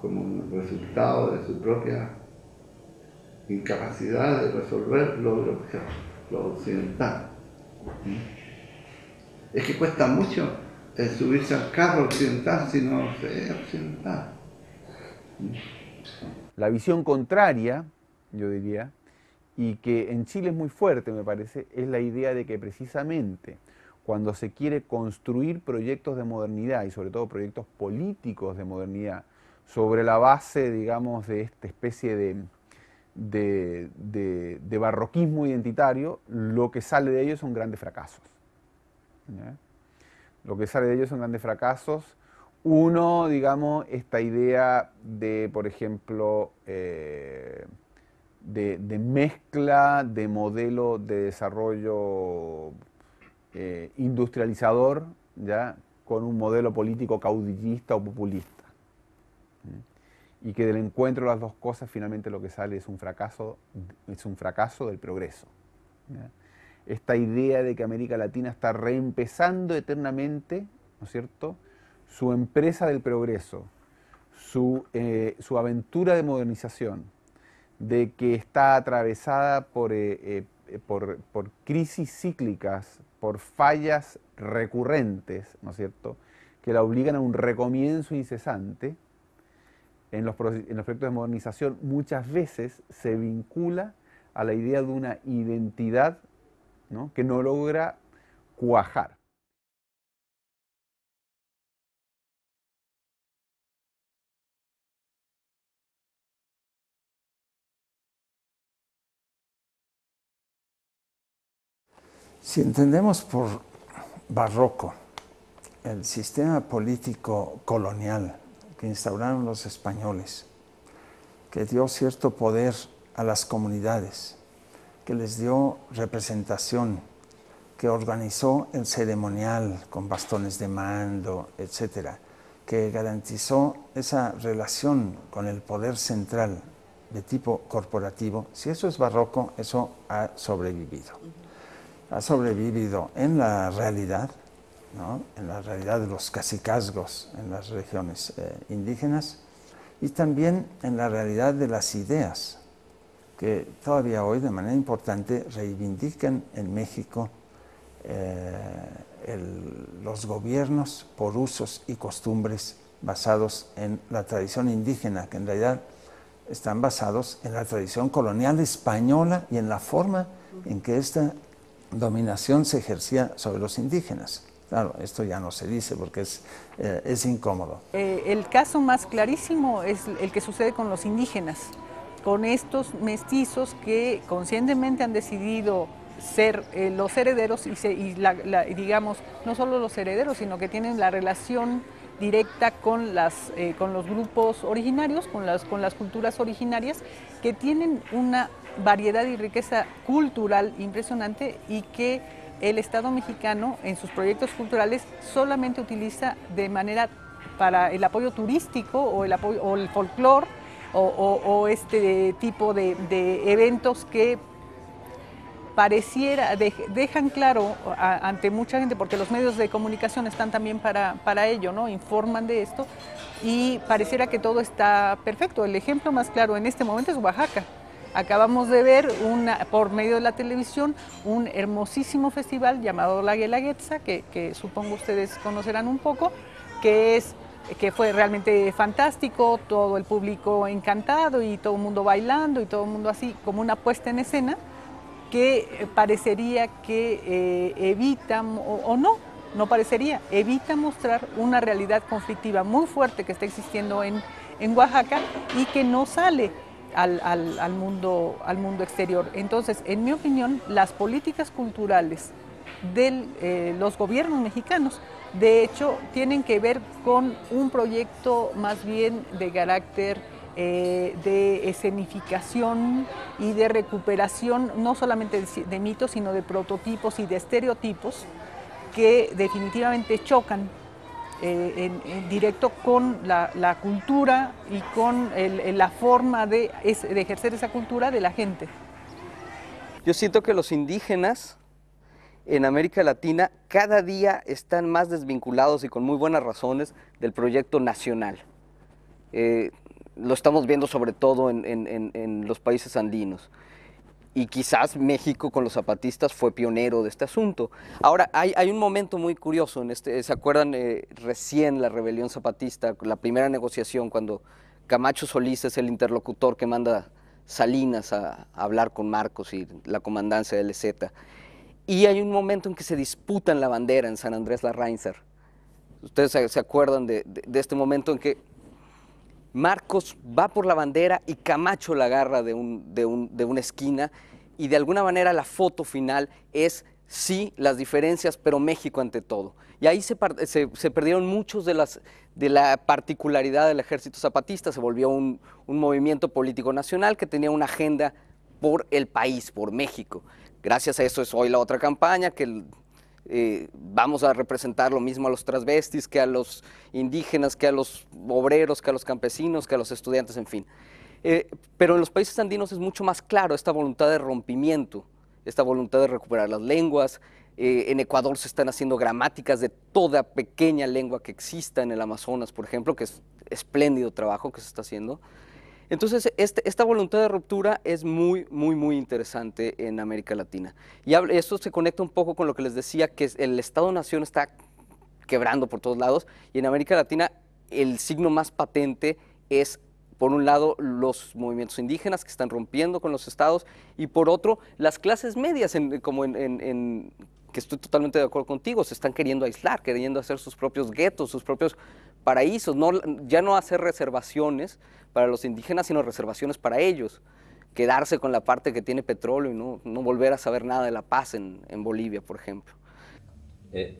como un resultado de su propia incapacidad de resolver lo occidental. Es que cuesta mucho subirse al carro occidental si no se es occidental. La visión contraria, yo diría, y que en Chile es muy fuerte, me parece, es la idea de que precisamente cuando se quiere construir proyectos de modernidad y sobre todo proyectos políticos de modernidad sobre la base, digamos, de esta especie de barroquismo identitario, lo que sale de ello son grandes fracasos. ¿Ya? Lo que sale de ello son grandes fracasos. Uno, digamos, esta idea de, por ejemplo, de mezcla de modelo de desarrollo industrializador, ¿ya?, con un modelo político caudillista o populista. Y que del encuentro de las dos cosas finalmente lo que sale es un fracaso del progreso. ¿Ya? Esta idea de que América Latina está reempezando eternamente, ¿no es cierto?, su empresa del progreso, su aventura de modernización, de que está atravesada por crisis cíclicas, por fallas recurrentes, ¿no es cierto?, que la obligan a un recomienzo incesante. En los proyectos de modernización muchas veces se vincula a la idea de una identidad, ¿no?, que no logra cuajar. Si entendemos por barroco el sistema político colonial que instauraron los españoles, que dio cierto poder a las comunidades, que les dio representación, que organizó el ceremonial con bastones de mando, etcétera, que garantizó esa relación con el poder central de tipo corporativo, si eso es barroco, eso ha sobrevivido. Ha sobrevivido en la realidad, ¿no?, en la realidad de los cacicazgos en las regiones indígenas, y también en la realidad de las ideas que todavía hoy de manera importante reivindican en México los gobiernos por usos y costumbres basados en la tradición indígena, que en realidad están basados en la tradición colonial española y en la forma en que esta dominación se ejercía sobre los indígenas. Claro, esto ya no se dice porque es incómodo. El caso más clarísimo es el que sucede con los indígenas, con estos mestizos que conscientemente han decidido ser los herederos y digamos, no solo los herederos, sino que tienen la relación directa con los grupos originarios, con las culturas originarias, que tienen una variedad y riqueza cultural impresionante y que el Estado mexicano en sus proyectos culturales solamente utiliza de manera para el apoyo turístico o el folclore o este tipo de eventos que pareciera, dejan claro ante mucha gente, porque los medios de comunicación están también para ello, ¿no?, informan de esto y pareciera que todo está perfecto. El ejemplo más claro en este momento es Oaxaca. Acabamos de ver por medio de la televisión un hermosísimo festival llamado La Guelaguetza, que supongo ustedes conocerán un poco, que fue realmente fantástico, todo el público encantado y todo el mundo bailando y todo el mundo así como una puesta en escena que parecería que evita, o no parecería, evita mostrar una realidad conflictiva muy fuerte que está existiendo en Oaxaca y que no sale al mundo exterior. Entonces, en mi opinión, las políticas culturales de los gobiernos mexicanos, de hecho, tienen que ver con un proyecto más bien de carácter de escenificación y de recuperación, no solamente de mitos, sino de prototipos y de estereotipos que definitivamente chocan en directo con la cultura y con la forma de ejercer esa cultura de la gente. Yo siento que los indígenas en América Latina cada día están más desvinculados y con muy buenas razones del proyecto nacional. Lo estamos viendo sobre todo en los países andinos. Y quizás México con los zapatistas fue pionero de este asunto. Ahora, hay un momento muy curioso, ¿se acuerdan recién la rebelión zapatista, la primera negociación, cuando Camacho Solís es el interlocutor que manda Salinas a hablar con Marcos y la comandancia del EZ? Y hay un momento en que se disputan la bandera en San Andrés Larraínzer. Ustedes se acuerdan de este momento en que Marcos va por la bandera y Camacho la agarra de una esquina, y de alguna manera la foto final es, sí, las diferencias, pero México ante todo. Y ahí se perdieron muchos de la particularidad del ejército zapatista, se volvió un movimiento político nacional que tenía una agenda por el país, por México. Gracias a eso es hoy la otra campaña, que vamos a representar lo mismo a los transvestis, que a los indígenas, que a los obreros, que a los campesinos, que a los estudiantes, en fin. Pero en los países andinos es mucho más claro esta voluntad de rompimiento, esta voluntad de recuperar las lenguas. En Ecuador se están haciendo gramáticas de toda pequeña lengua que exista en el Amazonas, por ejemplo, que es espléndido trabajo que se está haciendo. Entonces, esta voluntad de ruptura es muy, muy, muy interesante en América Latina. Y esto se conecta un poco con lo que les decía, que el Estado-Nación está quebrando por todos lados. Y en América Latina el signo más patente es, por un lado, los movimientos indígenas que están rompiendo con los estados, y por otro, las clases medias, que estoy totalmente de acuerdo contigo, se están queriendo aislar, queriendo hacer sus propios guetos, sus propios paraísos, ya no hacer reservaciones para los indígenas, sino reservaciones para ellos, quedarse con la parte que tiene petróleo y no volver a saber nada de la paz en Bolivia, por ejemplo.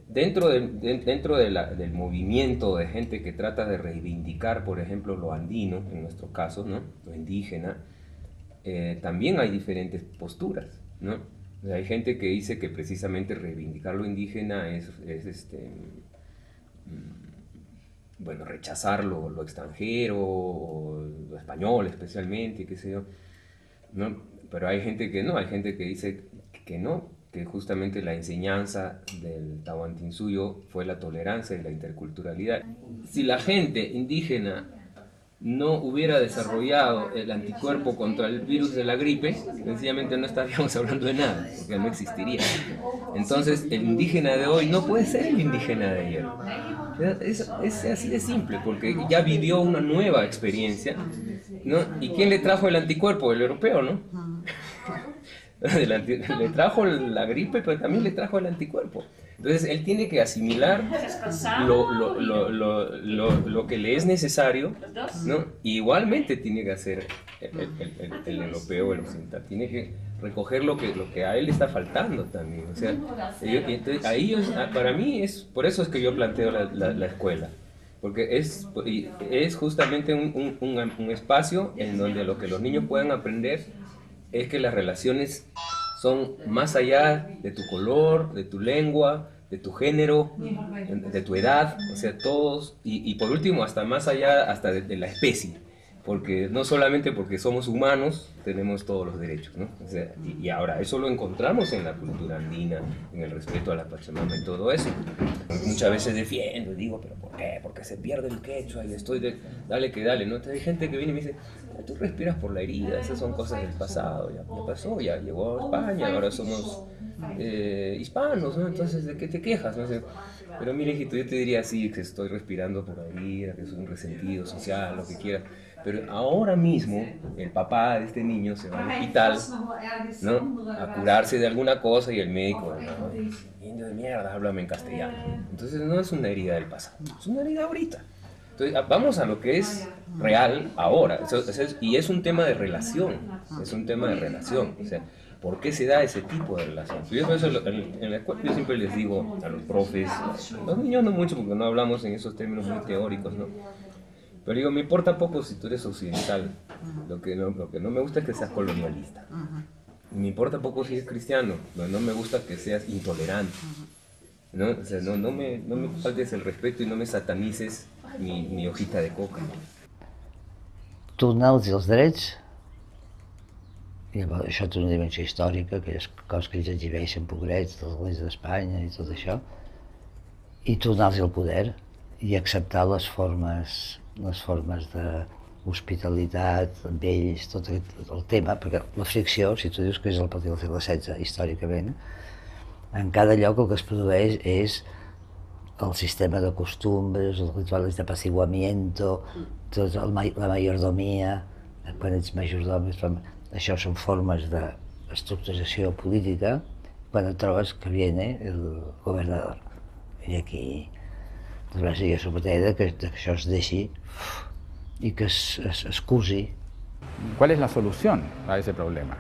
Dentro del movimiento de gente que trata de reivindicar, por ejemplo, lo andino, en nuestro caso, ¿no? Lo indígena, también hay diferentes posturas, ¿no? O sea, hay gente que dice que precisamente reivindicar lo indígena es bueno, rechazar lo extranjero, o lo español especialmente, qué sé yo, ¿no? Pero hay gente que no, hay gente que dice que no, que justamente la enseñanza del Tahuantinsuyo fue la tolerancia y la interculturalidad. Si la gente indígena no hubiera desarrollado el anticuerpo contra el virus de la gripe, sencillamente no estaríamos hablando de nada, porque no existiría. Entonces, el indígena de hoy no puede ser el indígena de ayer. Es así de simple, porque ya vivió una nueva experiencia, ¿no? ¿Y quién le trajo el anticuerpo? El europeo, ¿no? Le trajo la gripe, pero también le trajo el anticuerpo. Entonces él tiene que asimilar lo que le es necesario, ¿no? Y igualmente tiene que hacer el europeo, el occidental, tiene que recoger lo que a él le está faltando también. O sea, entonces, para mí por eso es que yo planteo la escuela, porque es justamente un espacio en donde lo que los niños puedan aprender es que las relaciones son más allá de tu color, de tu lengua, de tu género, de tu edad, o sea, todos, y por último, hasta más allá, hasta de la especie, porque no solamente porque somos humanos, tenemos todos los derechos, ¿no? O sea, y ahora, eso lo encontramos en la cultura andina, en el respeto a la Pachamama y todo eso. Muchas veces defiendo y digo, ¿pero por qué? Porque se pierde el quechua y estoy dale que dale, ¿no? Entonces, hay gente que viene y me dice, tú respiras por la herida, esas son cosas del pasado, ya pasó, ya llegó a España, ahora somos hispanos, ¿no? Entonces, ¿de qué te quejas? ¿No? Pero mira, hijito, yo te diría sí, que estoy respirando por la herida, que soy un resentido social, lo que quieras. Pero ahora mismo el papá de este niño se va al hospital, ¿no? A curarse de alguna cosa y el médico, ¿no? Indio de mierda, háblame en castellano. Entonces no es una herida del pasado, es una herida ahorita. Entonces vamos a lo que es real ahora, y es un tema de relación, es un tema de relación. O sea, ¿por qué se da ese tipo de relación? Yo, por eso, en la escuela yo siempre les digo a los profes, a los niños no mucho porque no hablamos en esos términos muy teóricos, ¿no? Pero digo, me importa poco si tú eres occidental, lo que no me gusta es que seas colonialista. Me importa poco si eres cristiano, no me gusta que seas intolerante, ¿no? O sea, no me faltes el respeto y no me satanices mi hojita de coca. Tornar-los els drets, i això té una dimensió històrica, aquelles coses que ells exhibeixen pobrets dels reis d'Espanya i tot això, i tornar-los el poder i acceptar les formes d'hospitalitat amb ells, tot el tema, perquè la fricció, si tu dius que és el partir del segle XVI, històricament, en cada lloc el que es produeix és el sistema de costumbres, els rituals d'apaciguamiento, la mayordomia, quan ets majordom, això són formes d'estructuració política, quan et trobes que viene el governador. I aquí hi ha sobretot que això es deixi y que excusi. ¿Cuál es la solución a ese problema?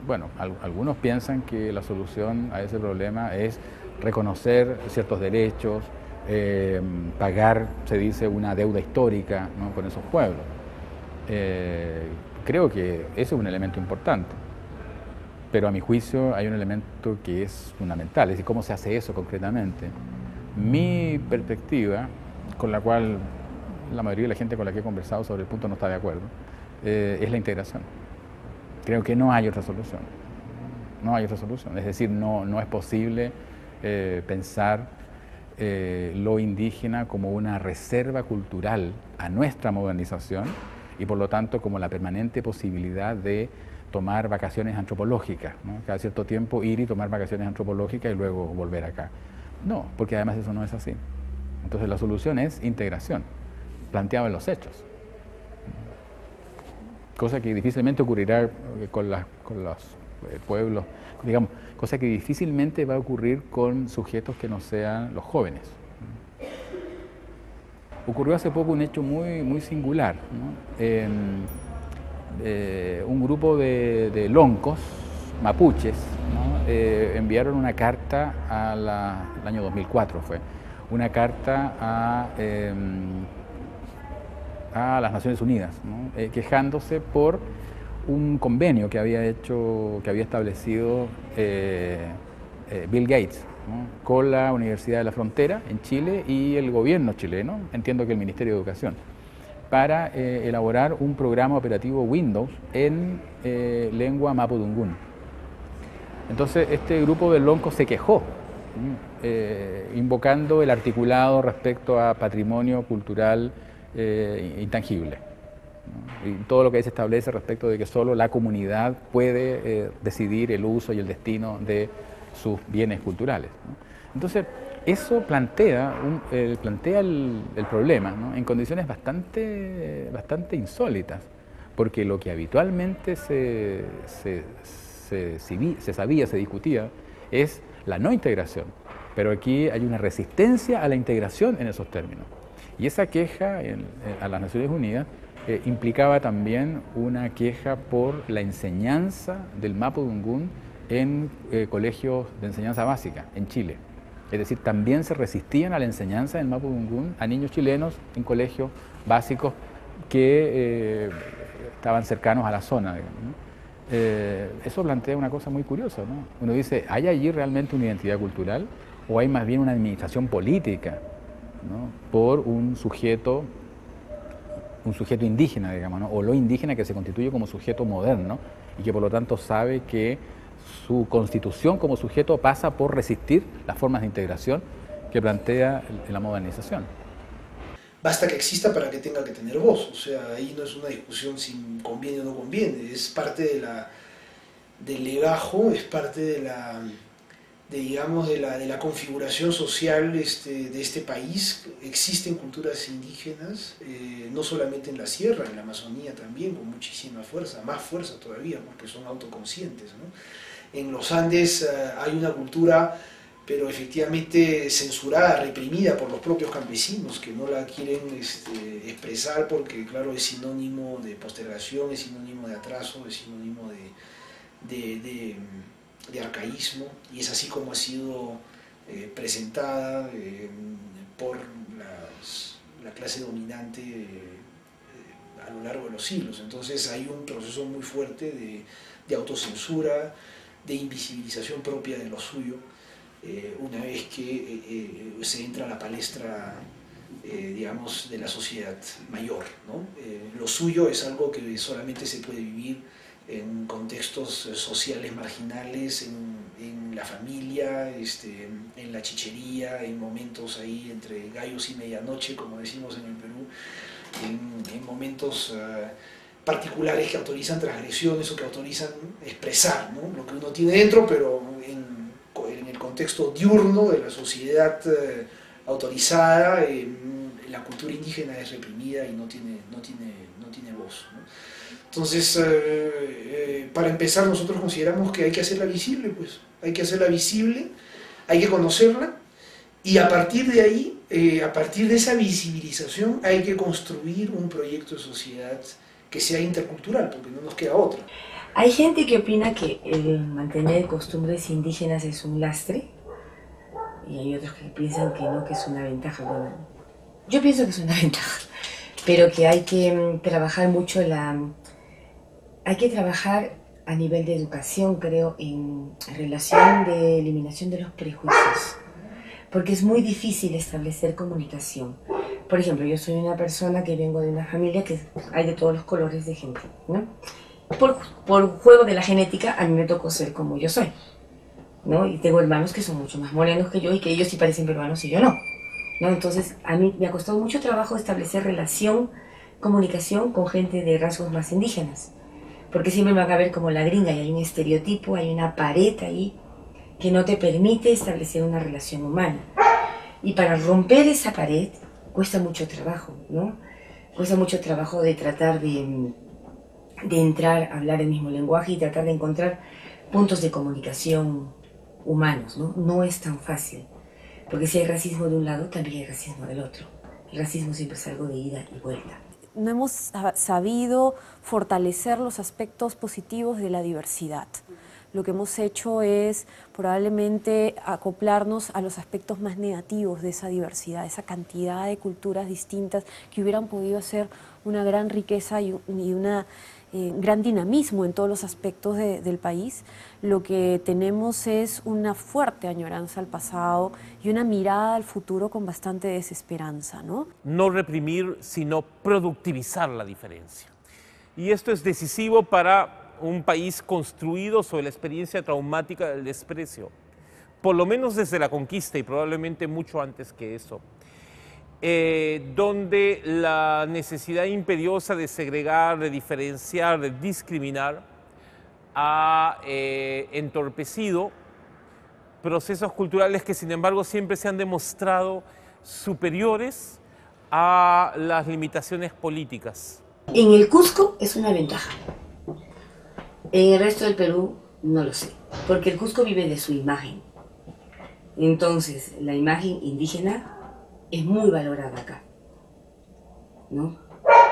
Bueno, algunos piensan que la solución a ese problema es reconocer ciertos derechos, pagar, se dice, una deuda histórica, ¿no?, con esos pueblos. Creo que ese es un elemento importante, pero a mi juicio hay un elemento que es fundamental, es decir, cómo se hace eso concretamente. Mi perspectiva, con la cual la mayoría de la gente con la que he conversado sobre el punto no está de acuerdo, es la integración. Creo que no hay otra solución. No hay otra solución. Es decir, no es posible pensar lo indígena como una reserva cultural a nuestra modernización y por lo tanto como la permanente posibilidad de tomar vacaciones antropológicas, ¿no? Cada cierto tiempo ir y tomar vacaciones antropológicas y luego volver acá. No, porque además eso no es así. Entonces la solución es integración, planteada en los hechos. Cosa que difícilmente ocurrirá con los pueblos, digamos, cosa que difícilmente va a ocurrir con sujetos que no sean los jóvenes. Ocurrió hace poco un hecho muy singular, ¿no? Un grupo de loncos, mapuches, ¿no? Enviaron una carta el año 2004 fue, una carta a las Naciones Unidas, ¿no? Quejándose por un convenio que había establecido Bill Gates, ¿no? Con la Universidad de la Frontera en Chile y el gobierno chileno, entiendo que el Ministerio de Educación, para elaborar un programa operativo Windows en lengua mapudungún. Entonces este grupo de loncos se quejó, invocando el articulado respecto a patrimonio cultural intangible, ¿no? Y todo lo que se establece respecto de que solo la comunidad puede decidir el uso y el destino de sus bienes culturales, ¿no? Entonces eso plantea el problema, ¿no? En condiciones bastante insólitas, porque lo que habitualmente se sabía, se discutía, es la no integración, pero aquí hay una resistencia a la integración en esos términos. Y esa queja a las Naciones Unidas implicaba también una queja por la enseñanza del mapudungún en colegios de enseñanza básica en Chile. Es decir, también se resistían a la enseñanza del mapudungún a niños chilenos en colegios básicos que estaban cercanos a la zona, digamos, ¿no? Eso plantea una cosa muy curiosa, ¿no? Uno dice, ¿hay allí realmente una identidad cultural o hay más bien una administración política, ¿no? Por un sujeto indígena, digamos, ¿no? O lo indígena que se constituye como sujeto moderno y que por lo tanto sabe que su constitución como sujeto pasa por resistir las formas de integración que plantea la modernización. Basta que exista para que tenga que tener voz, o sea, ahí no es una discusión si conviene o no conviene, es parte del legajo, es parte de la configuración social de este país. Existen culturas indígenas, no solamente en la sierra, en la Amazonía también, con muchísima fuerza, más fuerza todavía, porque son autoconscientes, ¿no? En los Andes hay una cultura, pero efectivamente censurada, reprimida por los propios campesinos, que no la quieren expresar porque, claro, es sinónimo de postergación, es sinónimo de atraso, es sinónimo de arcaísmo, y es así como ha sido presentada por la clase dominante a lo largo de los siglos. Entonces hay un proceso muy fuerte de autocensura, de invisibilización propia de lo suyo, una vez que se entra a la palestra, digamos, de la sociedad mayor, ¿no? Lo suyo es algo que solamente se puede vivir en contextos sociales marginales, en la familia, en la chichería, en momentos ahí entre gallos y medianoche, como decimos en el Perú, en momentos particulares que autorizan transgresiones o que autorizan expresar, ¿no? Lo que uno tiene dentro, pero en el contexto diurno de la sociedad autorizada, la cultura indígena es reprimida y no tiene voz, ¿no? Entonces, para empezar, nosotros consideramos que hay que hacerla visible, pues, hay que hacerla visible, hay que conocerla, y a partir de ahí, a partir de esa visibilización, hay que construir un proyecto de sociedad que sea intercultural, porque no nos queda otra. Hay gente que opina que el mantener costumbres indígenas es un lastre, y hay otros que piensan que no, que es una ventaja. Bueno, yo pienso que es una ventaja, pero que hay que trabajar mucho hay que trabajar a nivel de educación, creo, en relación de eliminación de los prejuicios, porque es muy difícil establecer comunicación. Por ejemplo, yo soy una persona que vengo de una familia que hay de todos los colores de gente, ¿no? Por juego de la genética, a mí me tocó ser como yo soy, ¿no? Y tengo hermanos que son mucho más morenos que yo y que ellos sí parecen peruanos y yo no, ¿no? Entonces, a mí me ha costado mucho trabajo establecer relación, comunicación con gente de rasgos más indígenas, porque siempre me van a ver como la gringa y hay un estereotipo, hay una pared ahí que no te permite establecer una relación humana. Y para romper esa pared cuesta mucho trabajo, ¿no? Cuesta mucho trabajo de tratar de entrar a hablar el mismo lenguaje y tratar de encontrar puntos de comunicación humanos, ¿no? No es tan fácil, porque si hay racismo de un lado, también hay racismo del otro. El racismo siempre es algo de ida y vuelta. No hemos sabido fortalecer los aspectos positivos de la diversidad. Lo que hemos hecho es probablemente acoplarnos a los aspectos más negativos de esa diversidad, esa cantidad de culturas distintas que hubieran podido hacer una gran riqueza y un gran dinamismo en todos los aspectos del país. Lo que tenemos es una fuerte añoranza al pasado y una mirada al futuro con bastante desesperanza, ¿no? No reprimir, sino productivizar la diferencia. Y esto es decisivo para un país construido sobre la experiencia traumática del desprecio, por lo menos desde la conquista y probablemente mucho antes que eso, donde la necesidad imperiosa de segregar, de diferenciar, de discriminar ha entorpecido procesos culturales que sin embargo siempre se han demostrado superiores a las limitaciones políticas. En el Cusco es una ventaja. En el resto del Perú no lo sé, porque el Cusco vive de su imagen. Entonces, la imagen indígena es muy valorada acá, ¿no?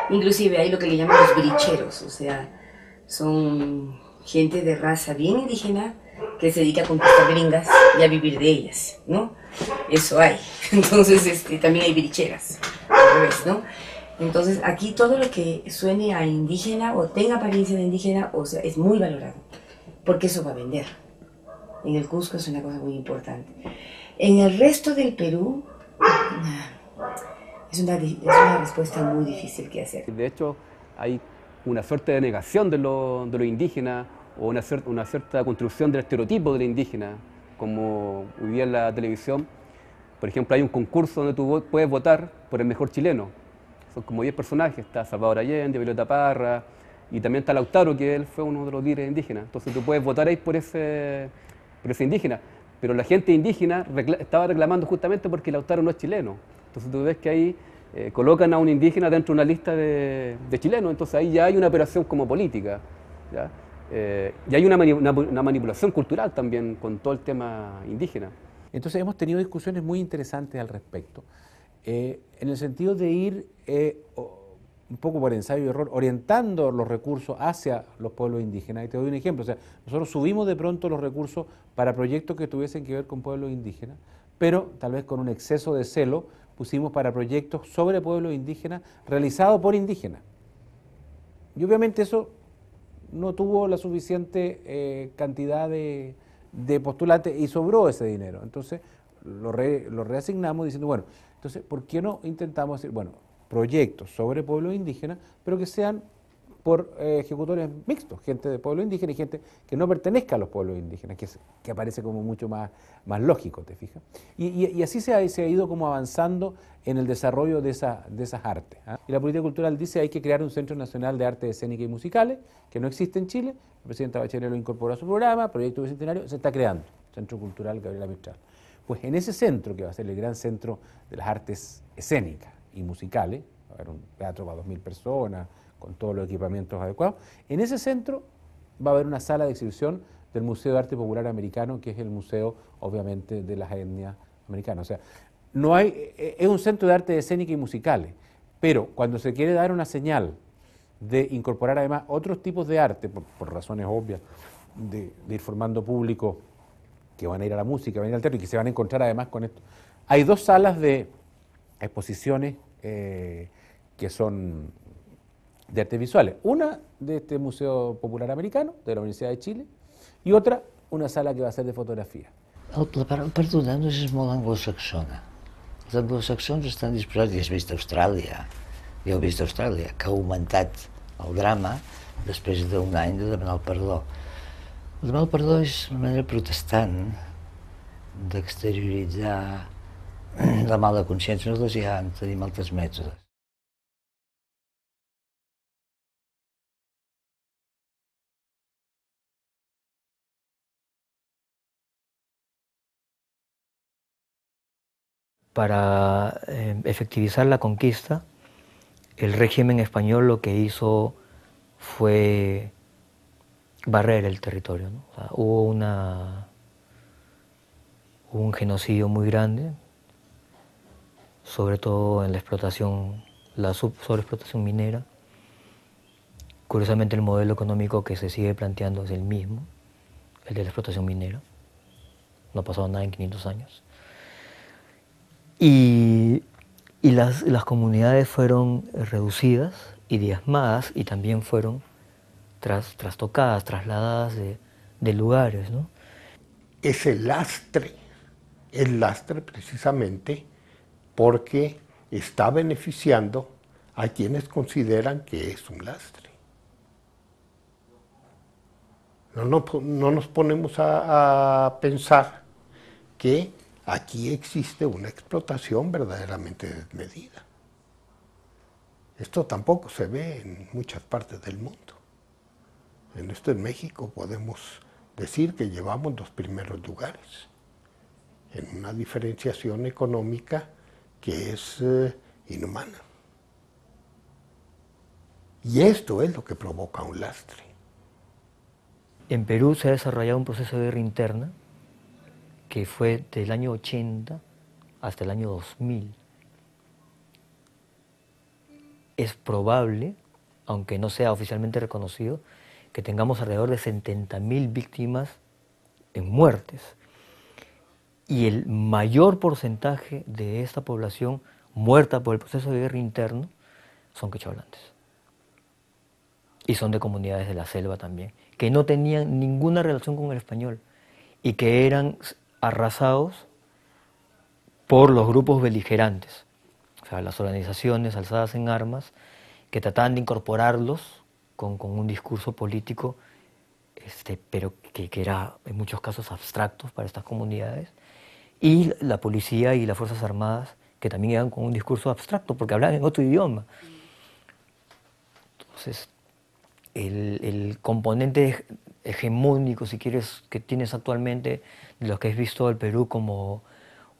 Inclusive hay lo que le llaman los bricheros, o sea, son gente de raza bien indígena que se dedica a conquistar gringas y a vivir de ellas, ¿no? Eso hay. Entonces, también hay bricheras, al revés, ¿no? Entonces, aquí todo lo que suene a indígena o tenga apariencia de indígena, o sea, es muy valorado, porque eso va a vender. En el Cusco es una cosa muy importante. En el resto del Perú, es una respuesta muy difícil que hacer. De hecho, hay una suerte de negación de lo indígena, o una cierta construcción del estereotipo de la indígena, como hoy día en la televisión. Por ejemplo, hay un concurso donde tú puedes votar por el mejor chileno. Son como 10 personajes, está Salvador Allende, Violeta Parra, y también está Lautaro, que él fue uno de los líderes indígenas. Entonces tú puedes votar ahí por ese indígena. Pero la gente indígena estaba reclamando justamente porque Lautaro no es chileno. Entonces tú ves que ahí colocan a un indígena dentro de una lista de chilenos, entonces ahí ya hay una operación como política, ¿ya? Y hay una manipulación cultural también con todo el tema indígena. Entonces hemos tenido discusiones muy interesantes al respecto, en el sentido de ir un poco por ensayo y error, orientando los recursos hacia los pueblos indígenas. Y te doy un ejemplo, o sea, nosotros subimos de pronto los recursos para proyectos que tuviesen que ver con pueblos indígenas, pero tal vez con un exceso de celo pusimos para proyectos sobre pueblos indígenas realizados por indígenas. Y obviamente eso no tuvo la suficiente cantidad de postulantes y sobró ese dinero. Entonces lo reasignamos diciendo, bueno, entonces, ¿por qué no intentamos decir, bueno, proyectos sobre pueblos indígenas, pero que sean por ejecutores mixtos, gente de pueblo indígena y gente que no pertenezca a los pueblos indígenas, que aparece como mucho más lógico, ¿te fijas? Y así se ha ido como avanzando en el desarrollo de esas artes, ¿eh? Y la política cultural dice hay que crear un Centro Nacional de Artes Escénicas y Musicales, que no existe en Chile. La presidenta Bachelet lo incorporó a su programa, Proyecto Bicentenario, se está creando, Centro Cultural Gabriela Mistral. Pues en ese centro, que va a ser el gran centro de las artes escénicas y musicales, va a haber un teatro para 2.000 personas, con todos los equipamientos adecuados, en ese centro va a haber una sala de exhibición del Museo de Arte Popular Americano, que es el museo, obviamente, de las etnias americanas. O sea, es un centro de arte escénica y musicales, pero cuando se quiere dar una señal de incorporar además otros tipos de arte, por razones obvias, de ir formando público que van a ir a la música, van a ir al teatro y que se van a encontrar además con esto. Hay dos salas de exposiciones que son de artes visuales. Una de este Museo Popular Americano, de la Universidad de Chile, y otra, una sala que va a ser de fotografia. La part d'Holandes és molt anglosaxona. Els anglosaxons estan disposats, i has vist Austràlia, ja heu vist Austràlia, que ha augmentat el drama després d'un any de demanar el perdó. El demanar el perdó és una manera protestant d'exterioritzar la mala consciència. Nosaltres ja tenim altres mètodes. para efectivizar la conquista, el régimen español lo que hizo fue barrer el territorio, ¿no? O sea, hubo un genocidio muy grande, sobre todo en la explotación, la sobreexplotación minera. Curiosamente el modelo económico que se sigue planteando es el mismo, el de la explotación minera. No ha pasado nada en 500 años. Y las comunidades fueron reducidas y diezmadas y también fueron trastocadas, trasladadas de lugares, ¿no? Ese lastre, el lastre precisamente porque está beneficiando a quienes consideran que es un lastre. No nos ponemos a pensar que aquí existe una explotación verdaderamente desmedida. Esto tampoco se ve en muchas partes del mundo. En México podemos decir que llevamos los primeros lugares en una diferenciación económica que es inhumana. Y esto es lo que provoca un lastre. En Perú se ha desarrollado un proceso de guerra interna que fue del año 80 hasta el año 2000. Es probable, aunque no sea oficialmente reconocido, que tengamos alrededor de 70.000 víctimas en muertes. Y el mayor porcentaje de esta población muerta por el proceso de guerra interno son quechohablantes. Y son de comunidades de la selva también, que no tenían ninguna relación con el español y que eran arrasados por los grupos beligerantes, o sea, las organizaciones alzadas en armas que trataban de incorporarlos con un discurso político, pero que era en muchos casos abstractos para estas comunidades, y la policía y las Fuerzas Armadas que también iban con un discurso abstracto porque hablaban en otro idioma. Entonces, el componente hegemónico, si quieres, que tienes actualmente, de lo que has visto al Perú como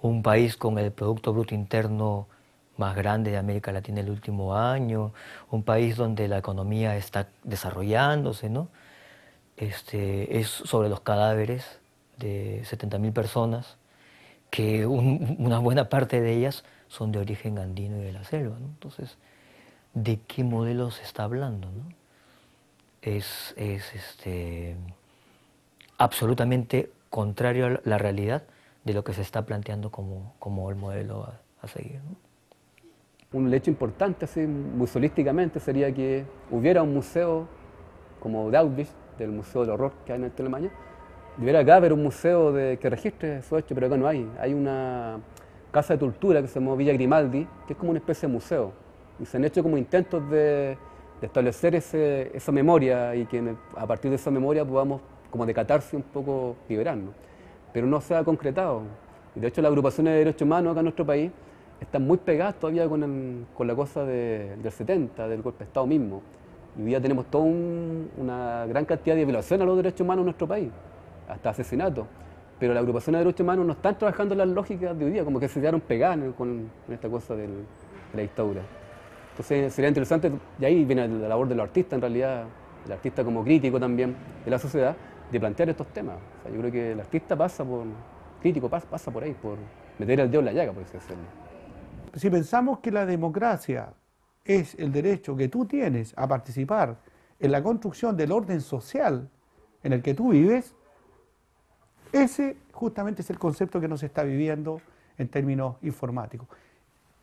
un país con el Producto Bruto Interno más grande de América Latina el último año, un país donde la economía está desarrollándose, ¿no? Es sobre los cadáveres de 70.000 personas, que una buena parte de ellas son de origen andino y de la selva, ¿no? Entonces, ¿de qué modelo se está hablando, no? Es absolutamente contrario a la realidad de lo que se está planteando como el modelo a seguir, ¿no? Un hecho importante, así, museolísticamente, sería que hubiera un museo como de Auschwitz, del Museo del Horror que hay en Alemania. Debería acá haber un museo que registre su hecho, pero acá no hay. Hay una casa de tortura que se llama Villa Grimaldi, que es como una especie de museo. Y se han hecho como intentos de establecer esa memoria y que a partir de esa memoria podamos, como de catarse un poco, liberarnos. Pero no se ha concretado. Y de hecho las agrupaciones de derechos humanos acá en nuestro país están muy pegadas todavía con la cosa del 70, del golpe de Estado mismo. Y hoy día tenemos toda una gran cantidad de violaciones a los derechos humanos en nuestro país, hasta asesinatos. Pero las agrupaciones de derechos humanos no están trabajando en las lógicas de hoy día, como que se quedaron pegadas con esta cosa de la dictadura. Entonces sería interesante, y ahí viene la labor de los artistas en realidad, el artista como crítico también de la sociedad, de plantear estos temas. O sea, yo creo que el artista pasa por ahí, por meter el dedo en la llaga, por así decirlo. Si pensamos que la democracia es el derecho que tú tienes a participar en la construcción del orden social en el que tú vives, ese justamente es el concepto que nos está viviendo en términos informáticos.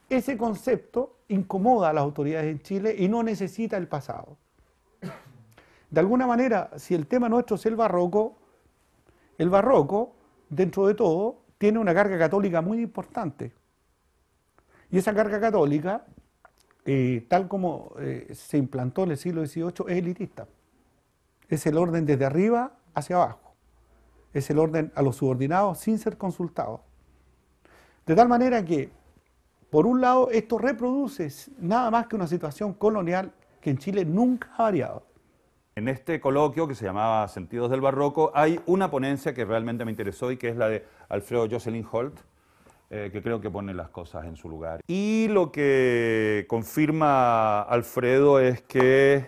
Ese concepto incomoda a las autoridades en Chile y no necesita el pasado. De alguna manera, si el tema nuestro es el barroco, dentro de todo, tiene una carga católica muy importante. Y esa carga católica, tal como se implantó en el siglo XVIII, es elitista. Es el orden desde arriba hacia abajo. Es el orden a los subordinados sin ser consultados. De tal manera que, por un lado, esto reproduce nada más que una situación colonial que en Chile nunca ha variado. En este coloquio que se llamaba Sentidos del Barroco hay una ponencia que realmente me interesó y que es la de Alfredo Jocelyn Holt, que creo que pone las cosas en su lugar. Y lo que confirma Alfredo es que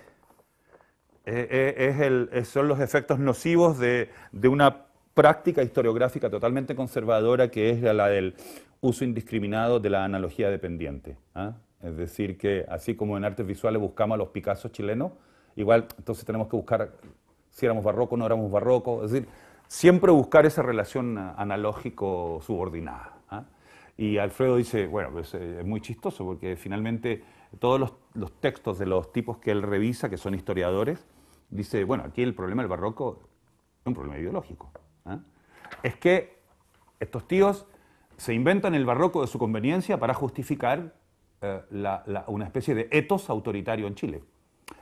son los efectos nocivos de una práctica historiográfica totalmente conservadora, que es la del uso indiscriminado de la analogía dependiente. Es decir, que así como en artes visuales buscamos a los Picasso chilenos, igual entonces tenemos que buscar si éramos barroco o no éramos barroco, es decir, siempre buscar esa relación analógico subordinada. Y Alfredo dice, bueno, pues, es muy chistoso porque finalmente todos los textos de los tipos que él revisa, que son historiadores, dice, bueno, aquí el problema del barroco es un problema ideológico. Es que estos tíos se inventan el barroco de su conveniencia para justificar una especie de etos autoritario en Chile,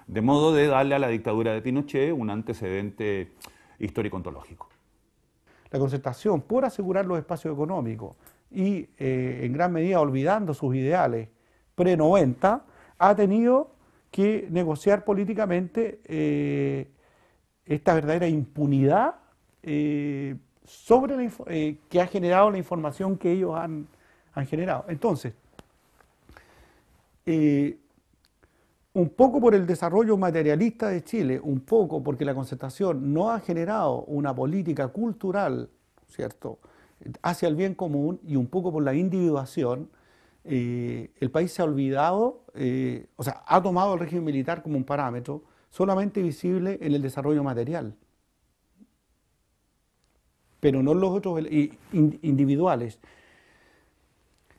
de modo de darle a la dictadura de Pinochet un antecedente histórico-ontológico. La Concertación, por asegurar los espacios económicos y en gran medida olvidando sus ideales pre-90, ha tenido que negociar políticamente esta verdadera impunidad sobre que ha generado la información que ellos han generado. Entonces, un poco por el desarrollo materialista de Chile, un poco porque la Concertación no ha generado una política cultural, ¿cierto?, hacia el bien común, y un poco por la individuación, el país se ha olvidado, o sea, ha tomado el régimen militar como un parámetro solamente visible en el desarrollo material, pero no en los otros individuales,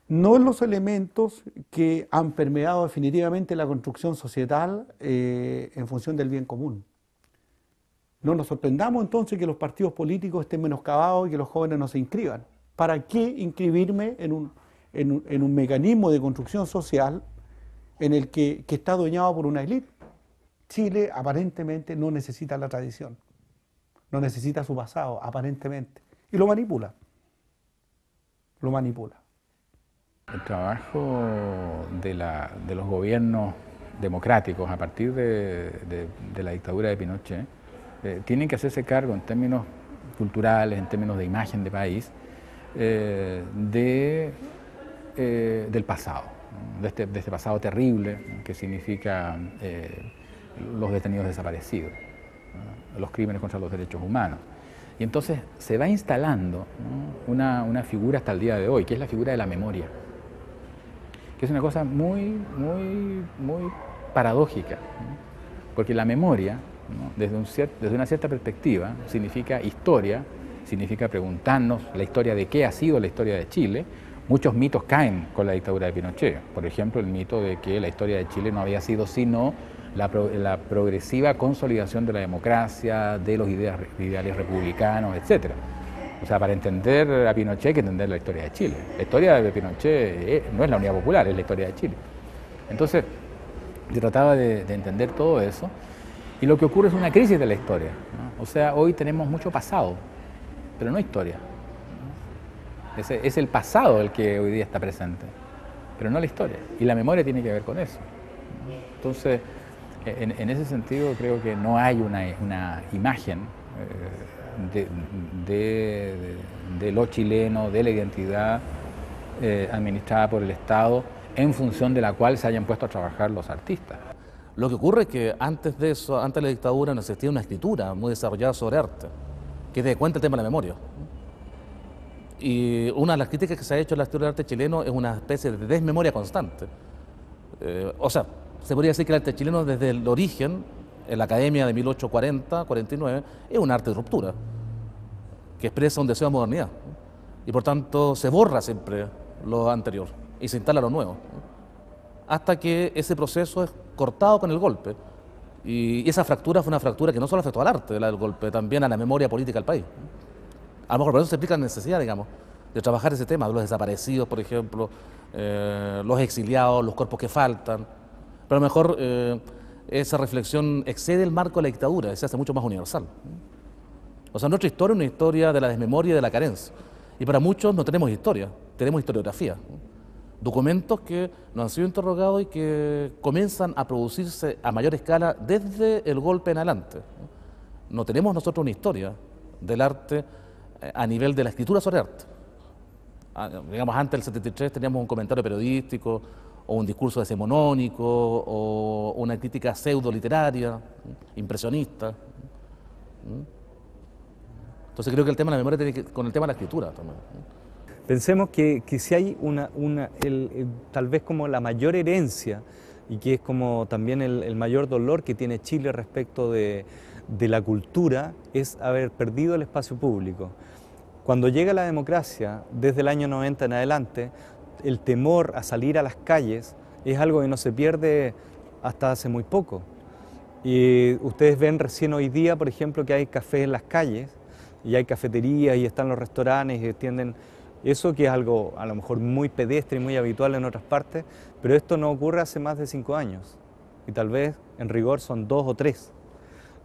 no en los elementos que han permeado definitivamente la construcción societal en función del bien común. No nos sorprendamos entonces que los partidos políticos estén menoscabados y que los jóvenes no se inscriban. ¿Para qué inscribirme en un mecanismo de construcción social en el que está adueñado por una élite? Chile aparentemente no necesita la tradición, no necesita su pasado, aparentemente, y lo manipula. Lo manipula. El trabajo de los gobiernos democráticos a partir de la dictadura de Pinochet tienen que hacerse cargo en términos culturales, en términos de imagen de país, del pasado, de este pasado terrible que significa los detenidos desaparecidos, los crímenes contra los derechos humanos. Y entonces se va instalando, ¿no?, una figura hasta el día de hoy, que es la figura de la memoria, que es una cosa muy paradójica, ¿no?, porque la memoria, ¿no?, desde una cierta perspectiva, significa historia, significa preguntarnos la historia de qué ha sido la historia de Chile. Muchos mitos caen con la dictadura de Pinochet. Por ejemplo, el mito de que la historia de Chile no había sido sino la progresiva consolidación de la democracia, de los ideales republicanos, etc. O sea, para entender a Pinochet hay que entender la historia de Chile. La historia de Pinochet no es la Unidad Popular, es la historia de Chile. Entonces, yo trataba de entender todo eso. Y lo que ocurre es una crisis de la historia, ¿no? O sea, hoy tenemos mucho pasado, pero no historia, ¿no? Es el pasado el que hoy día está presente, pero no la historia. Y la memoria tiene que ver con eso, ¿no? Entonces, en ese sentido creo que no hay una imagen de lo chileno, de la identidad administrada por el Estado, en función de la cual se hayan puesto a trabajar los artistas. Lo que ocurre es que antes de eso, antes de la dictadura, no existía una escritura muy desarrollada sobre arte, que dé cuenta el tema de la memoria. Y una de las críticas que se ha hecho a la historia del arte chileno es una especie de desmemoria constante. O sea, se podría decir que el arte chileno desde el origen, en la academia de 1840-49, es un arte de ruptura, que expresa un deseo de modernidad. Y por tanto se borra siempre lo anterior y se instala lo nuevo, hasta que ese proceso es cortado con el golpe. Y esa fractura fue una fractura que no solo afectó al arte del golpe, también a la memoria política del país. A lo mejor por eso se explica la necesidad, digamos, de trabajar ese tema, de los desaparecidos, por ejemplo, los exiliados, los cuerpos que faltan. Pero a lo mejor esa reflexión excede el marco de la dictadura y se hace mucho más universal. O sea, nuestra historia es una historia de la desmemoria y de la carencia. Y para muchos no tenemos historia, tenemos historiografía. Documentos que nos han sido interrogados y que comienzan a producirse a mayor escala desde el golpe en adelante. No tenemos nosotros una historia del arte a nivel de la escritura sobre arte. Digamos, antes del 73 teníamos un comentario periodístico, o un discurso decimonónico, o una crítica pseudo-literaria, impresionista. Entonces creo que el tema de la memoria tiene que ver con el tema de la escritura también. Pensemos que si hay tal vez como la mayor herencia, y que es como también el mayor dolor que tiene Chile respecto de la cultura, es haber perdido el espacio público. Cuando llega la democracia, desde el año 90 en adelante, el temor a salir a las calles es algo que no se pierde hasta hace muy poco. Y ustedes ven recién hoy día, por ejemplo, que hay cafés en las calles, y hay cafeterías, y están los restaurantes, y atienden eso, que es algo a lo mejor muy pedestre y muy habitual en otras partes, pero esto no ocurre hace más de 5 años, y tal vez en rigor son 2 o 3.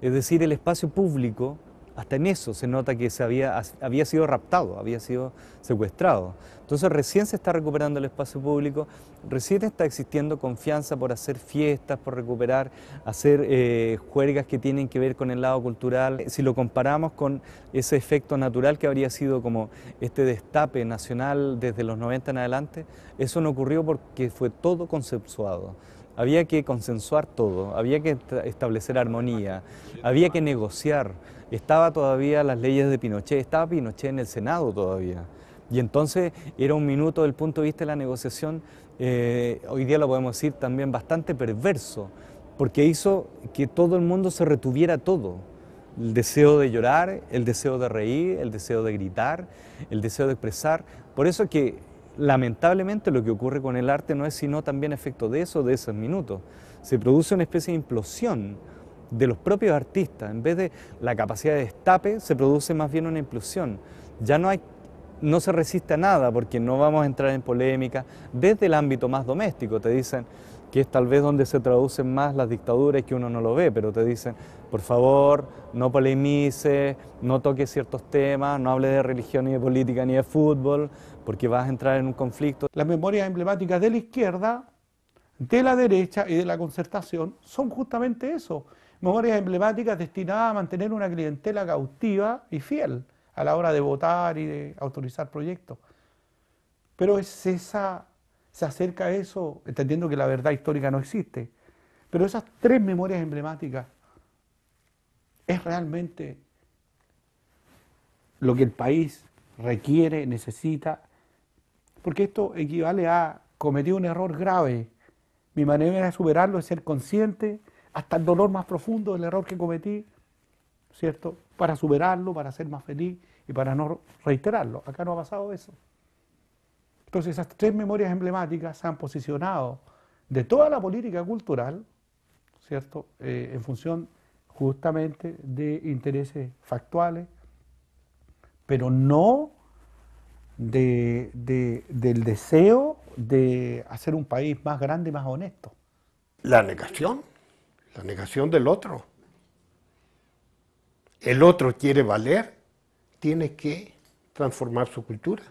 Es decir, el espacio público, hasta en eso se nota que había sido raptado, había sido secuestrado. Entonces recién se está recuperando el espacio público, recién está existiendo confianza por hacer fiestas, por recuperar, hacer juergas que tienen que ver con el lado cultural. Si lo comparamos con ese efecto natural que habría sido como este destape nacional desde los 90 en adelante, eso no ocurrió porque fue todo consensuado. Había que consensuar todo, había que establecer armonía, había que negociar. Estaba todavía las leyes de Pinochet, estaba Pinochet en el Senado todavía. Y entonces era un minuto desde el punto de vista de la negociación, hoy día lo podemos decir también bastante perverso, porque hizo que todo el mundo se retuviera todo. El deseo de llorar, el deseo de reír, el deseo de gritar, el deseo de expresar. Por eso que lamentablemente lo que ocurre con el arte no es sino también efecto de eso, de esos minutos. Se produce una especie de implosión de los propios artistas. En vez de la capacidad de destape, se produce más bien una implosión. Ya no se resiste a nada, porque no vamos a entrar en polémica. Desde el ámbito más doméstico te dicen que es tal vez donde se traducen más las dictaduras, que uno no lo ve, pero te dicen, por favor, no polemice, no toque ciertos temas, no hable de religión, ni de política, ni de fútbol, porque vas a entrar en un conflicto. Las memorias emblemáticas de la izquierda, de la derecha y de la concertación son justamente eso, memorias emblemáticas destinadas a mantener una clientela cautiva y fiel a la hora de votar y de autorizar proyectos. Pero se acerca a eso, entendiendo que la verdad histórica no existe. Pero esas 3 memorias emblemáticas es realmente lo que el país requiere, necesita, porque esto equivale a cometer un error grave. Mi manera de superarlo es ser consciente hasta el dolor más profundo del error que cometí, ¿cierto? Para superarlo, para ser más feliz y para no reiterarlo. Acá no ha pasado eso. Entonces esas 3 memorias emblemáticas se han posicionado de toda la política cultural, ¿cierto? En función justamente de intereses factuales, pero no del deseo de hacer un país más grande y más honesto. La negación del otro. El otro quiere valer, tiene que transformar su cultura.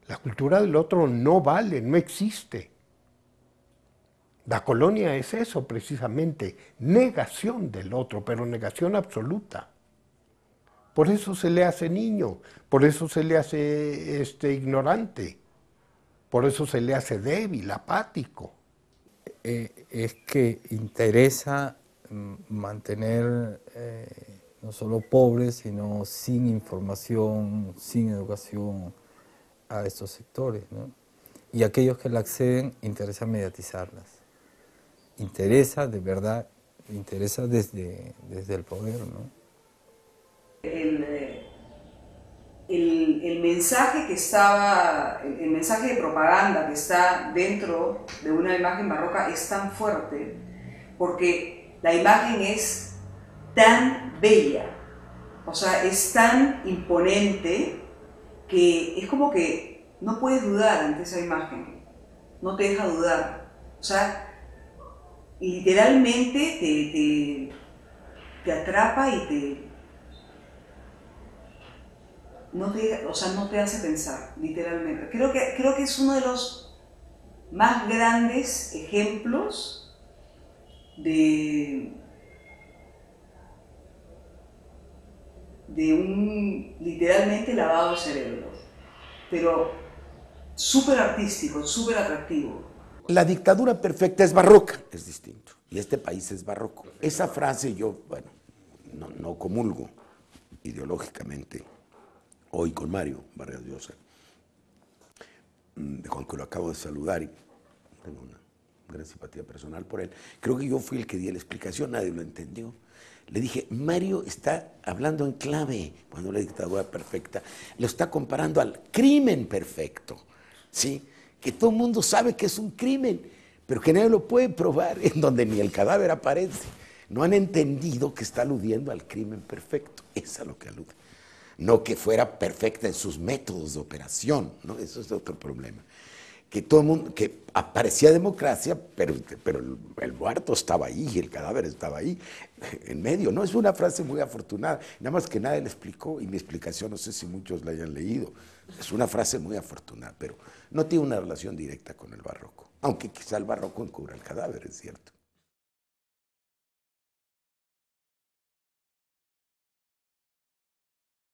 La cultura del otro no vale, no existe. La colonia es eso precisamente, negación del otro, pero negación absoluta. Por eso se le hace niño, por eso se le hace ignorante, por eso se le hace débil, apático. Es que interesa mantener no solo pobres, sino sin información, sin educación a estos sectores, ¿no? Y aquellos que la acceden, interesa mediatizarlas. Interesa, de verdad, interesa desde el poder, ¿no? El mensaje que estaba, el mensaje de propaganda que está dentro de una imagen barroca es tan fuerte porque la imagen es tan bella, o sea, es tan imponente que es como que no puedes dudar ante esa imagen, no te deja dudar, o sea, literalmente te atrapa y no te hace pensar, literalmente. Creo que es uno de los más grandes ejemplos de de un literalmente lavado de cerebro, pero súper artístico, súper atractivo. La dictadura perfecta es barroca, es distinto, y este país es barroco. Esa frase yo, bueno, no comulgo ideológicamente hoy con Mario Vargas Llosa, con que lo acabo de saludar y tengo una gran simpatía personal por él. Creo que yo fui el que di la explicación, nadie lo entendió. Le dije, Mario está hablando en clave cuando la dictadura perfecta lo está comparando al crimen perfecto, ¿sí? Que todo el mundo sabe que es un crimen, pero que nadie lo puede probar, en donde ni el cadáver aparece. No han entendido que está aludiendo al crimen perfecto, es a lo que alude. No que fuera perfecta en sus métodos de operación, ¿no? Eso es otro problema. Que todo el mundo, que aparecía democracia, pero el muerto estaba ahí, el cadáver estaba ahí, en medio. No es una frase muy afortunada, nada más que nadie le explicó, y mi explicación no sé si muchos la hayan leído. Es una frase muy afortunada, pero no tiene una relación directa con el barroco, aunque quizá el barroco encubra el cadáver, es cierto.